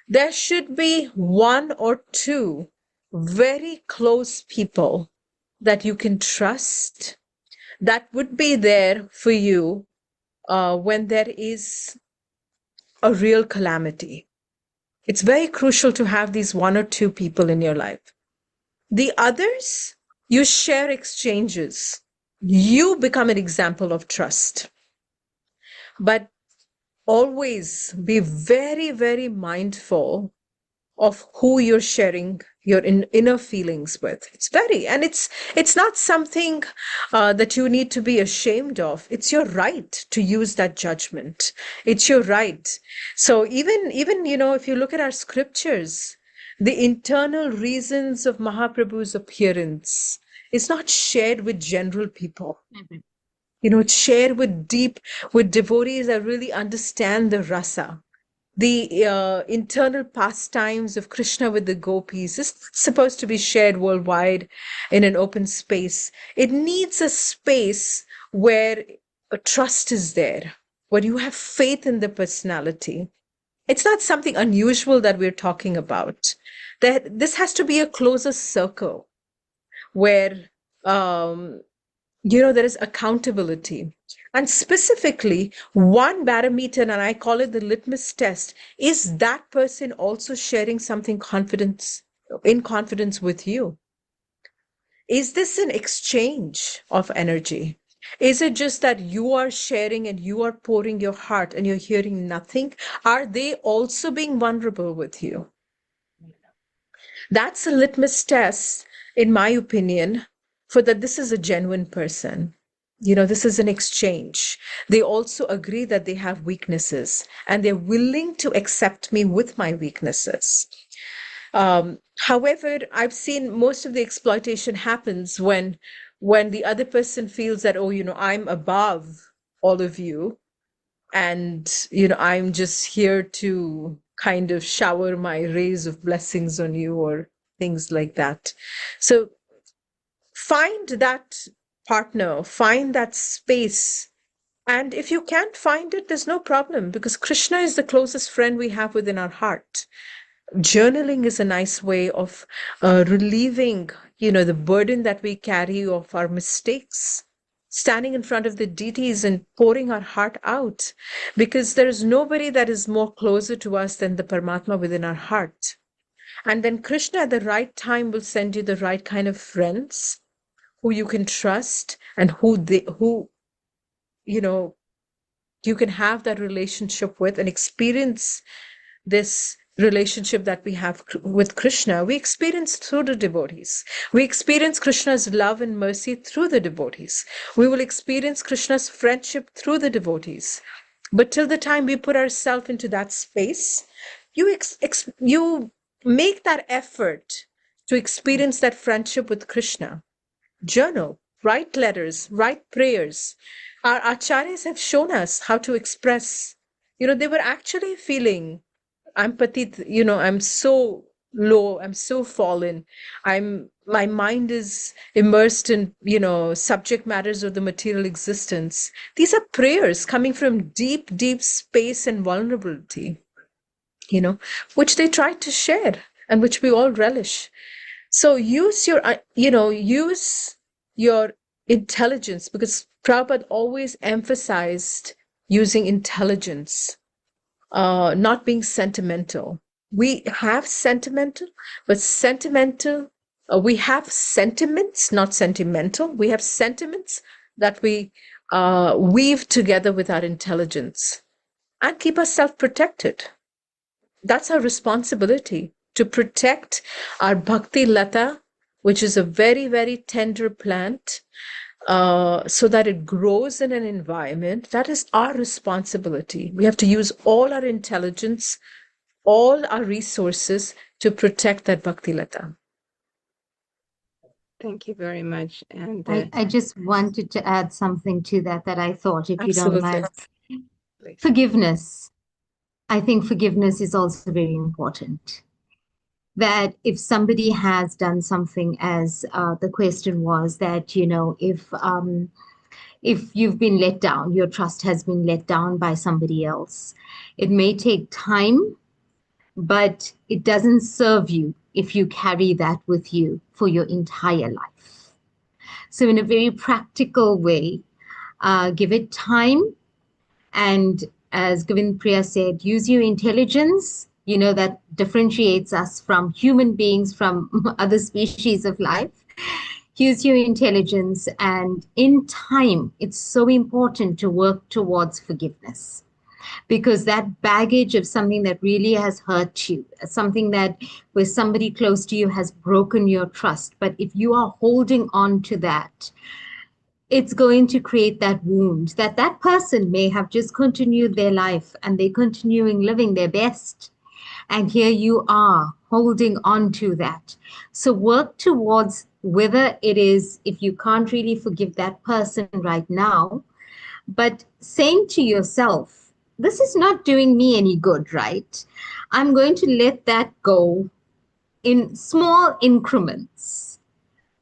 There should be one or two very close people that you can trust, that would be there for you when there is a real calamity. It's very crucial to have these one or two people in your life. The others, you share exchanges. You become an example of trust. But always be very, very mindful of who you're sharing your inner feelings with. It's not something that you need to be ashamed of. It's your right to use that judgment. It's your right. So even if you look at our scriptures, the internal reasons of Mahaprabhu's appearance is not shared with general people. It's shared with devotees that really understand the rasa. The internal pastimes of Krishna with the gopis is supposed to be shared worldwide in an open space. It needs a space where a trust is there, where you have faith in the personality. It's not something unusual that we're talking about. This has to be a closer circle where there is accountability. And specifically, one barometer, and I call it the litmus test, is that person also sharing something in confidence with you? Is this an exchange of energy? Is it just that you are sharing and you are pouring your heart and you're hearing nothing? Are they also being vulnerable with you? That's a litmus test, in my opinion, for that this is a genuine person. This is an exchange. They also agree that they have weaknesses and they're willing to accept me with my weaknesses. However, I've seen most of the exploitation happens when the other person feels that, I'm above all of you, and I'm just here to kind of shower my rays of blessings on you or things like that. So find that partner, find that space. And if you can't find it, there's no problem, because Krishna is the closest friend we have within our heart. Journaling is a nice way of relieving, the burden that we carry of our mistakes. Standing in front of the deities and pouring our heart out, because there is nobody that is more closer to us than the Paramatma within our heart. And then Krishna at the right time will send you the right kind of friends who you can trust, and who you can have that relationship with and experience this relationship that we have with Krishna. We experience through the devotees. We experience Krishna's love and mercy through the devotees. We will experience Krishna's friendship through the devotees. But till the time we put ourselves into that space, you make that effort to experience that friendship with Krishna. Journal, write letters, write prayers. Our acharyas have shown us how to express. They were actually feeling, I'm patit, I'm so low, I'm so fallen. My mind is immersed in, subject matters of the material existence. These are prayers coming from deep, deep space and vulnerability, which they tried to share and which we all relish. So use your intelligence, because Prabhupada always emphasized using intelligence, not being sentimental. We have sentimental, but we have sentiments, not sentimental. We have sentiments that we weave together with our intelligence and keep ourselves protected. That's our responsibility, to protect our Bhakti Lata, which is a very, very tender plant, so that it grows in an environment. That is our responsibility. We have to use all our intelligence, all our resources to protect that Bhakti Lata. Thank you very much. And I just wanted to add something to that I thought, if you don't Absolutely. mind. Please. Forgiveness. I think forgiveness is also very important. That if somebody has done something, as the question was, that, if you've been let down, your trust has been let down by somebody else, it may take time, but it doesn't serve you if you carry that with you for your entire life. So in a very practical way, give it time. And as Govind Priya said, use your intelligence, that differentiates us from human beings, from other species of life. Use your intelligence, and in time, it's so important to work towards forgiveness, because that baggage of something that really has hurt you, something that where somebody close to you has broken your trust, but if you are holding on to that, it's going to create that wound that person may have just continued their life and they're continuing living their best. And here you are holding on to that. So work towards, whether it is, if you can't really forgive that person right now, but saying to yourself, this is not doing me any good, right? I'm going to let that go in small increments.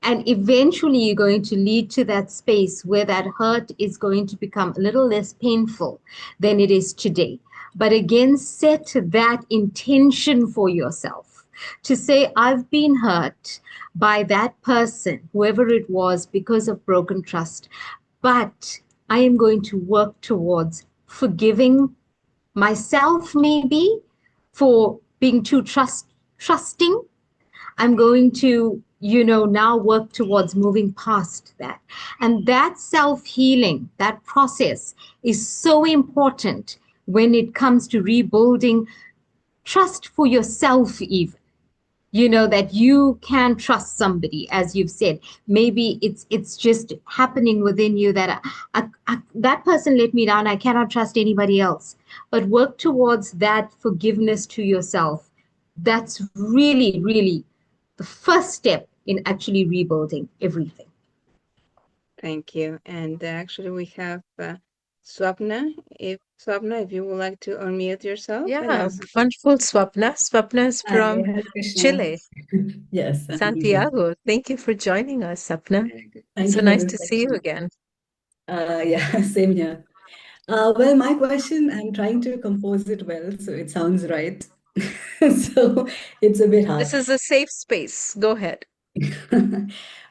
And eventually you're going to lead to that space where that hurt is going to become a little less painful than it is today. But again, set that intention for yourself to say, I've been hurt by that person, whoever it was, because of broken trust. But I am going to work towards forgiving myself, maybe, for being too trusting. I'm going to, now work towards moving past that. And that self-healing, that process is so important when it comes to rebuilding trust for yourself, even. That you can trust somebody, as you've said. Maybe it's just happening within you that that person let me down. I cannot trust anybody else. But work towards that forgiveness to yourself. That's really, really the first step in actually rebuilding everything. thank you. And actually, we have Swapna. If Swapna, if you would like to unmute yourself and Yeah, ask. wonderful, Swapna. Swapna is Hi, from hi, Krishna. Chile, Yes, I'm here. Santiago. Thank you for joining us, Swapna. Very good. Thank So you for nice this to see you section. again. Yeah, same here. Well, my question, I'm trying to compose it well, so it sounds right. So it's a bit hard. This is a safe space. Go ahead.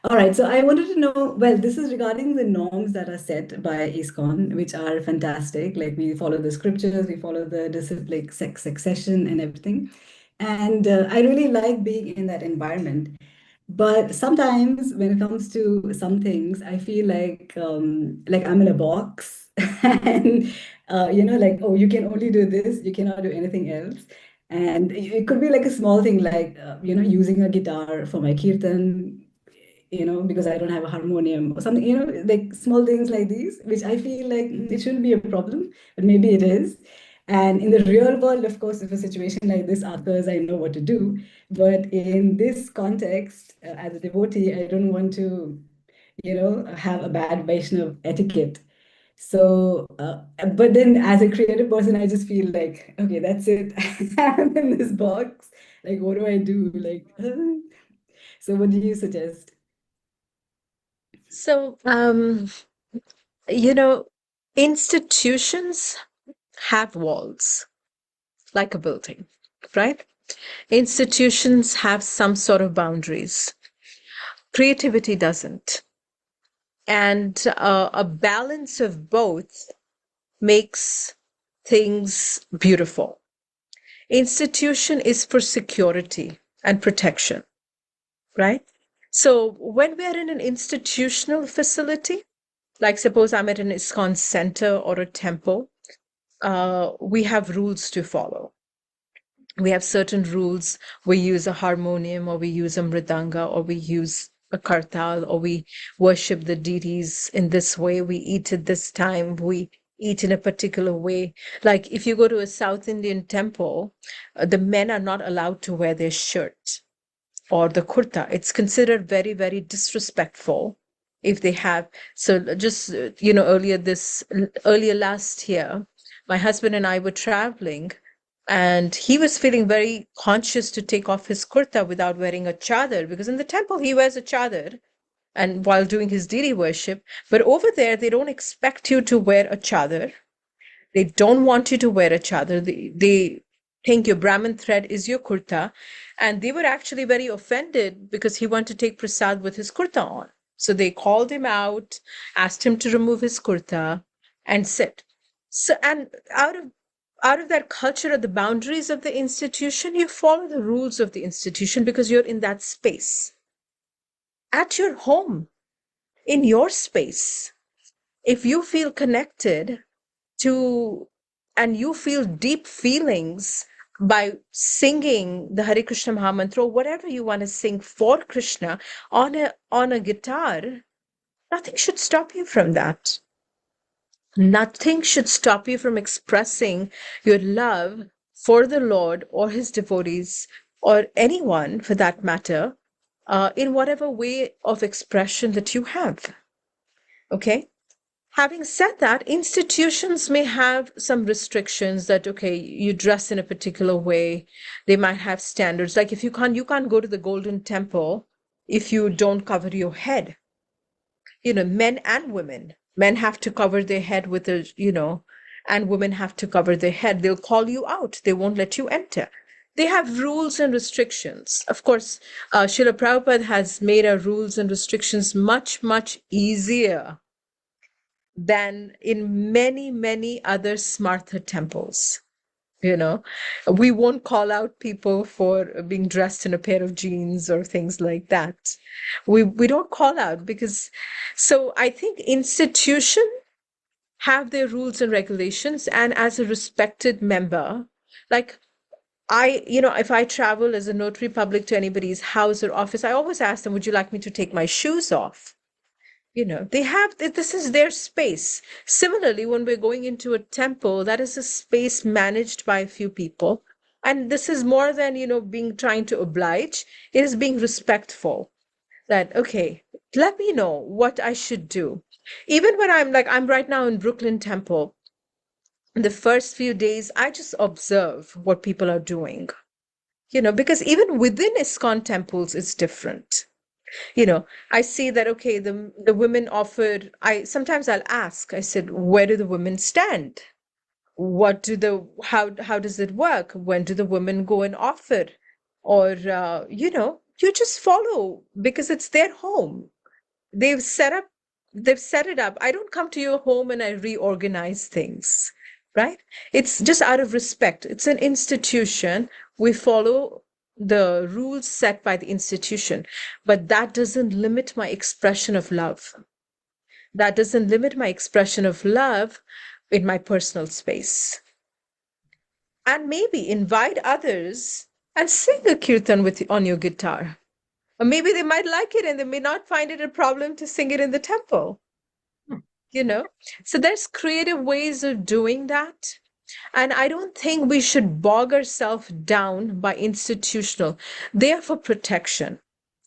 All right, so I wanted to know, well, this is regarding the norms that are set by ISKCON, which are fantastic. Like we follow the scriptures, we follow the disciplic succession and everything. And I really like being in that environment. But sometimes when it comes to some things, I feel like I'm in a box, and like, oh, you can only do this, you cannot do anything else. And it could be like a small thing, like using a guitar for my kirtan, because I don't have a harmonium or something, like small things like these, which I feel like it shouldn't be a problem, but maybe it is. And in the real world, of course, if a situation like this occurs, I know what to do. But in this context, as a devotee, I don't want to, have a bad Vaishnav etiquette. So, but then as a creative person, I just feel like, okay, that's it. I'm in this box. Like, what do I do? Like, so what do you suggest? So, institutions have walls, like a building, right? Institutions have some sort of boundaries. Creativity doesn't. And a balance of both makes things beautiful. Institution is for security and protection, right? So when we're in an institutional facility, like suppose I'm at an ISKCON center or a temple, we have rules to follow. We have certain rules. We use a harmonium, or we use a mridanga, or we use a kartal, or we worship the deities in this way. We eat at this time. We eat in a particular way. Like if you go to a South Indian temple, the men are not allowed to wear their shirt or the kurta. It's considered very, very disrespectful if they have. So just, earlier last year, my husband and I were traveling, and he was feeling very conscious to take off his kurta without wearing a chadar, because in the temple he wears a chadar and while doing his deity worship. But over there, they don't expect you to wear a chadar. They don't want you to wear a chadar. They think your Brahmin thread is your kurta. And they were actually very offended because he wanted to take prasad with his kurta on. So they called him out, asked him to remove his kurta and sit. So, and out of that culture, of the boundaries of the institution, you follow the rules of the institution because you're in that space. At your home, in your space, if you feel connected to, and you feel deep feelings by singing the Hare Krishna Maha Mantra, or whatever you want to sing for Krishna on a guitar, nothing should stop you from that. Nothing should stop you from expressing your love for the Lord or his devotees, or anyone for that matter, in whatever way of expression that you have. Okay? Having said that, institutions may have some restrictions that, okay, you dress in a particular way. They might have standards. Like if you can't go to the Golden Temple if you don't cover your head. Men and women. Men have to cover their head with and women have to cover their head. They'll call you out. They won't let you enter. They have rules and restrictions. Of course, Srila Prabhupada has made our rules and restrictions much, much easier than in many, many other Smartha temples. We won't call out people for being dressed in a pair of jeans or things like that. We don't call out because, so I think institution have their rules and regulations, and as a respected member, like if I travel as a notary public to anybody's house or office, I always ask them, would you like me to take my shoes off? They have, this is their space. Similarly, when we're going into a temple, that is a space managed by a few people. And this is more than, being trying to oblige. It is being respectful that, okay, let me know what I should do. Even when I'm right now in Brooklyn Temple, the first few days, I just observe what people are doing, because even within ISKCON temples, it's different. I see that, okay, the women offered, sometimes I'll ask, I said, where do the women stand? How does it work? When do the women go and offer? Or, you just follow because it's their home. They've set it up. I don't come to your home and I reorganize things, right? It's just out of respect. It's an institution. We follow the rules set by the institution, but that doesn't limit my expression of love. That doesn't limit my expression of love in my personal space. And maybe invite others and sing a kirtan on your guitar. Or maybe they might like it and they may not find it a problem to sing it in the temple. So there's creative ways of doing that. And I don't think we should bog ourselves down by institutional. They are for protection.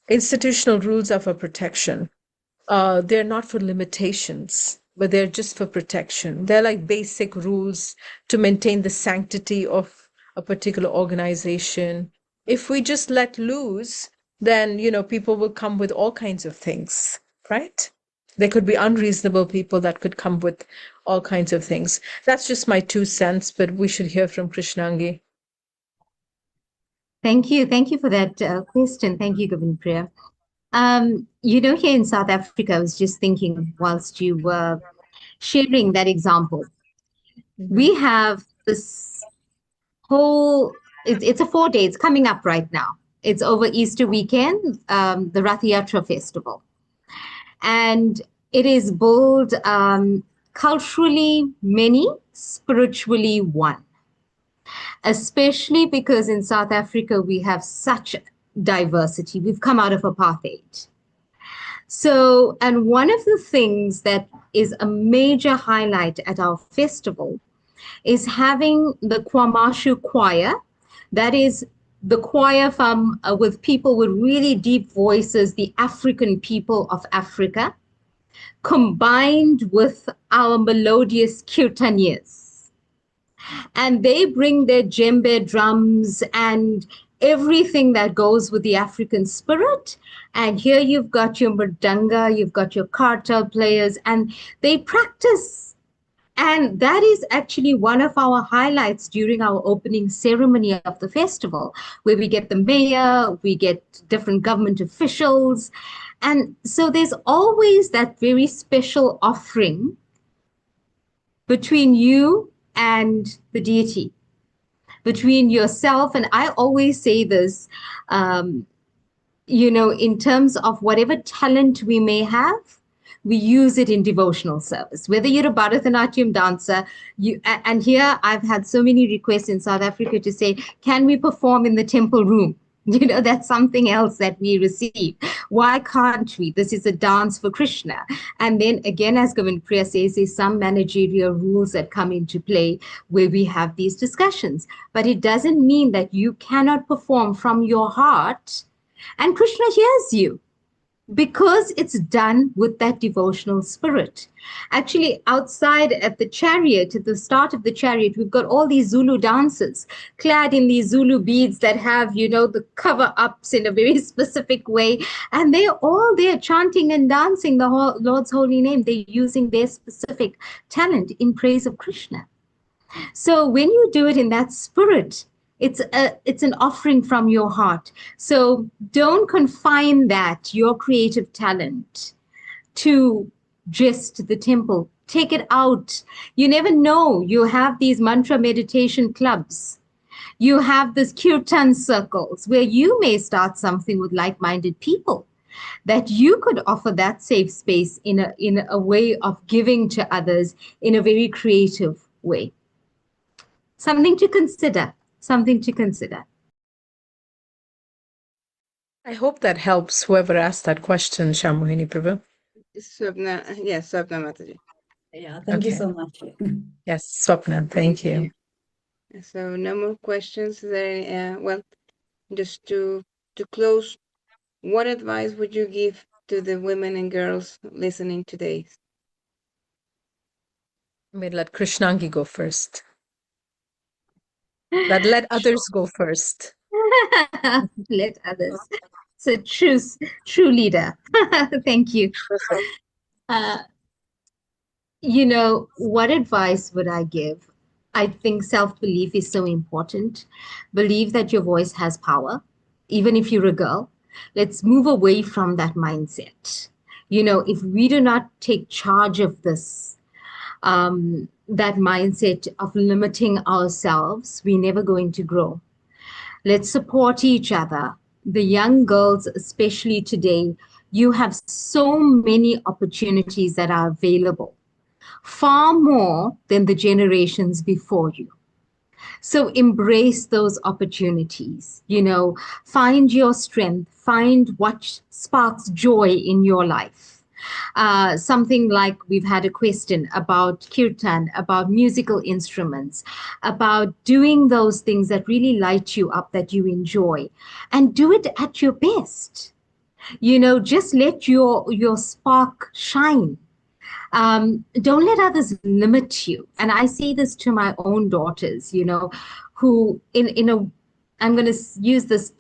Institutional rules are for protection. They're not for limitations, but they're just for protection. They're like basic rules to maintain the sanctity of a particular organization. If we just let loose, then, people will come with all kinds of things, right? There could be unreasonable people that could come with all kinds of things. That's just my 2 cents, but we should hear from Krishnangi. Thank you. Thank you for that question. Thank you, Govind Priya. Here in South Africa, I was just thinking whilst you were sharing that example, we have this whole, it's a 4-day, it's coming up right now. It's over Easter weekend, the Rath Yatra festival. And it is bold, culturally many, spiritually one. Especially because in South Africa, we have such diversity. We've come out of apartheid. So, and one of the things that is a major highlight at our festival is having the KwaMashu choir. That is the choir from with people with really deep voices, the African people of Africa, combined with our melodious kirtanias. And they bring their djembe drums and everything that goes with the African spirit. And here you've got your mridanga, you've got your kartal players, and they practice. And that is actually one of our highlights during our opening ceremony of the festival, where we get the mayor, we get different government officials. And so there's always that very special offering between you and the deity, between yourself. And I always say this, in terms of whatever talent we may have, we use it in devotional service. Whether you're a Bharatanatyam dancer, and here I've had so many requests in South Africa to say, can we perform in the temple room? That's something else that we receive. Why can't we? This is a dance for Krishna. And then again, as Govind Priya says, there's some managerial rules that come into play where we have these discussions. But it doesn't mean that you cannot perform from your heart and Krishna hears you, because it's done with that devotional spirit. Actually, outside at the chariot, at the start of the chariot, we've got all these Zulu dancers clad in these Zulu beads that have, the cover-ups in a very specific way. And they're all there chanting and dancing the Lord's holy name. They're using their specific talent in praise of Krishna. So when you do it in that spirit, it's an offering from your heart. So don't confine that, your creative talent, to just the temple. Take it out. You never know. You have these mantra meditation clubs. You have this kirtan circles where you may start something with like-minded people, that you could offer that safe space in a way of giving to others in a very creative way. Something to consider. Something to consider. I hope that helps whoever asked that question, Shyam Prabhu. Swapna, yes, Swapna Mataji. Yeah, thank you so much. Yes, Swapna, thank you. So no more questions there. Well, just to close, what advice would you give to the women and girls listening today? I mean, let Krishnangi go first. Let others go first. Let others. So true leader. Thank you. Uh, what advice would I give? I think self-belief is so important. Believe that your voice has power, even if you're a girl. Let's move away from that mindset. If we do not take charge of this, that mindset of limiting ourselves, we're never going to grow. Let's support each other. The young girls, especially today, you have so many opportunities that are available, far more than the generations before you. So embrace those opportunities, find your strength, find what sparks joy in your life. Something like we've had a question about kirtan, about musical instruments, about doing those things that really light you up, that you enjoy, and do it at your best. Just let your spark shine. Don't let others limit you. And I say this to my own daughters, who I'm going to use this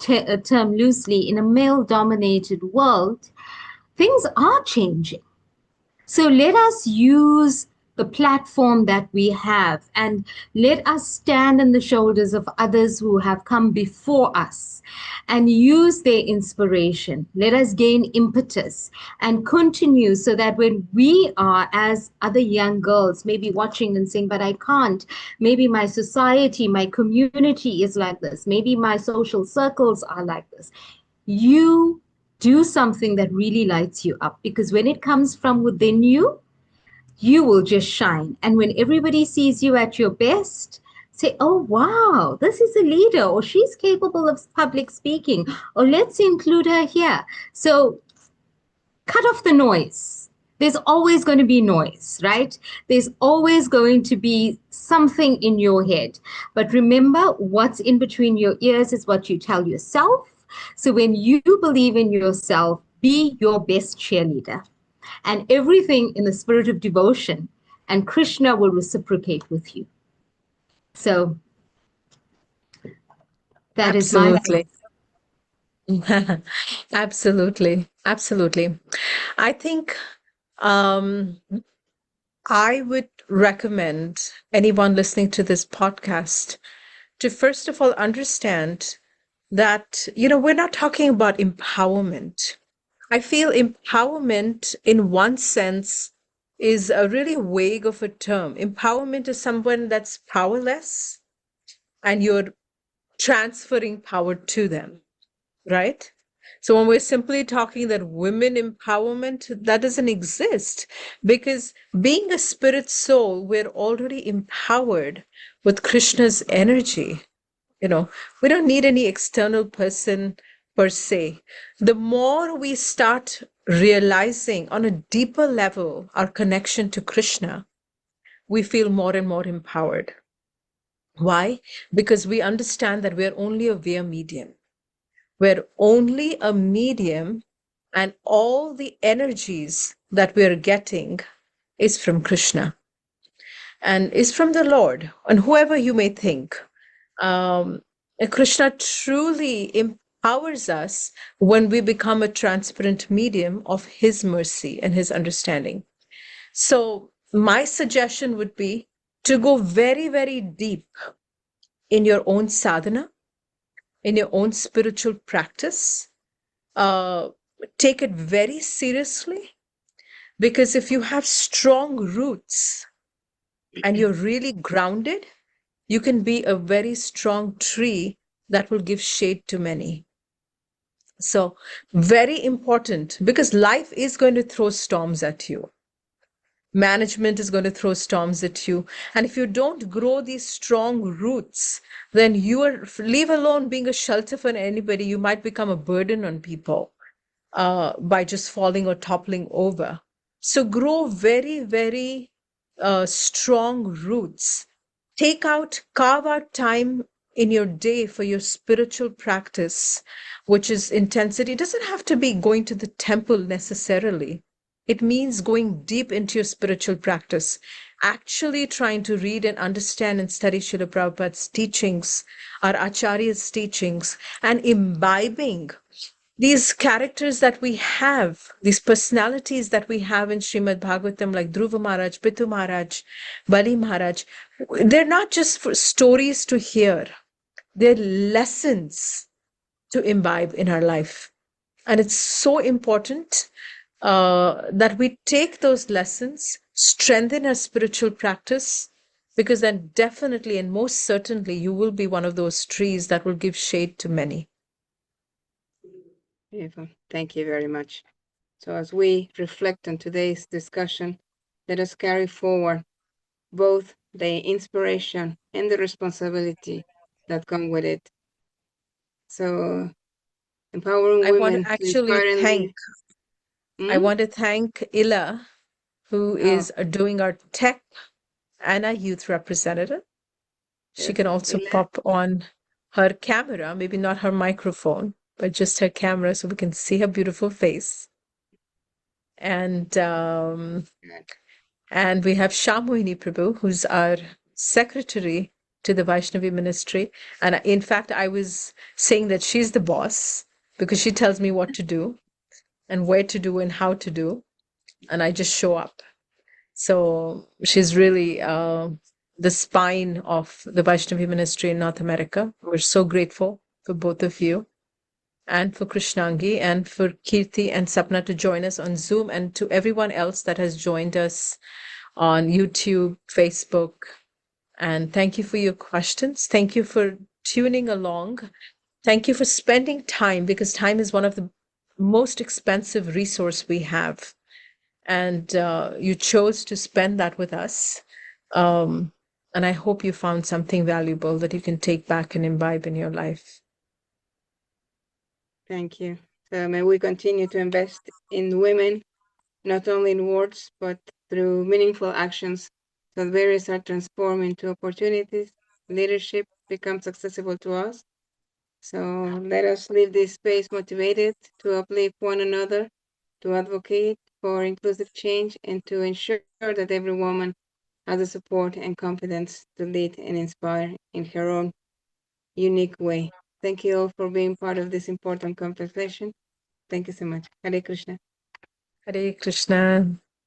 term loosely, in a male-dominated world, things are changing. So let us use the platform that we have, and let us stand on the shoulders of others who have come before us and use their inspiration. Let us gain impetus and continue, so that when we are, as other young girls, maybe watching and saying, but I can't, maybe my society, my community is like this, maybe my social circles are like this, you do something that really lights you up, because when it comes from within you, you will just shine. And when everybody sees you at your best, say, oh, wow, this is a leader, or she's capable of public speaking, or let's include her here. So cut off the noise. There's always going to be noise, right? There's always going to be something in your head. But remember, what's in between your ears is what you tell yourself. So when you believe in yourself, be your best cheerleader. And everything in the spirit of devotion, and Krishna will reciprocate with you. So that is my Absolutely. Absolutely. Absolutely. I think I would recommend anyone listening to this podcast to first of all understand that, we're not talking about empowerment. I feel empowerment in one sense is a really vague of a term. Empowerment is someone that's powerless and you're transferring power to them, right? So when we're simply talking that women empowerment, that doesn't exist, because being a spirit soul, we're already empowered with Krishna's energy. We don't need any external person per se. The more we start realizing on a deeper level our connection to Krishna, we feel more and more empowered. Why? Because we understand that we're only a via medium. We're only a medium, and all the energies that we're getting is from Krishna and is from the Lord, and whoever you may think. Krishna truly empowers us when we become a transparent medium of his mercy and his understanding. So my suggestion would be to go very, very deep in your own sadhana, in your own spiritual practice. Take it very seriously, because if you have strong roots and you're really grounded, you can be a very strong tree that will give shade to many. So very important, because life is going to throw storms at you. Management is going to throw storms at you. And if you don't grow these strong roots, then leave alone being a shelter for anybody, you might become a burden on people by just falling or toppling over. So grow very, very strong roots. Carve out time in your day for your spiritual practice, which is intensity. It doesn't have to be going to the temple necessarily. It means going deep into your spiritual practice, actually trying to read and understand and study Srila Prabhupada's teachings, our Acharya's teachings, and imbibing these characters that we have, these personalities that we have in Srimad Bhagavatam, like Dhruva Maharaj, Prithu Maharaj, Bali Maharaj. They're not just for stories to hear, they're lessons to imbibe in our life. And it's so important that we take those lessons, strengthen our spiritual practice, because then definitely and most certainly you will be one of those trees that will give shade to many. Beautiful. Thank you very much. So as we reflect on today's discussion, let us carry forward both the inspiration and the responsibility that come with it. So empowering I want women to to actually inspire and thank, lead. I Hmm? want to thank Ila, who Oh, is doing our tech and our youth representative. She can beautiful. also Ila, pop on her camera, maybe not her microphone, but just her camera so we can see her beautiful face. And we have Shamohini Prabhu, who's our secretary to the Vaishnavi ministry. And in fact, I was saying that she's the boss because she tells me what to do and where to do and how to do. And I just show up. So she's really the spine of the Vaishnavi ministry in North America. We're so grateful for both of you and for Krishnangi and for Kirti and Sapna to join us on Zoom, and to everyone else that has joined us on YouTube, Facebook. And thank you for your questions. Thank you for tuning along. Thank you for spending time, because time is one of the most expensive resource we have. And you chose to spend that with us. And I hope you found something valuable that you can take back and imbibe in your life. thank you. So may we continue to invest in women, not only in words, but through meaningful actions, so that barriers are transformed into opportunities, leadership becomes accessible to us. So let us leave this space motivated to uplift one another, to advocate for inclusive change, and to ensure that every woman has the support and confidence to lead and inspire in her own unique way. Thank you all for being part of this important conversation. Thank you so much. Hare Krishna. Hare Krishna.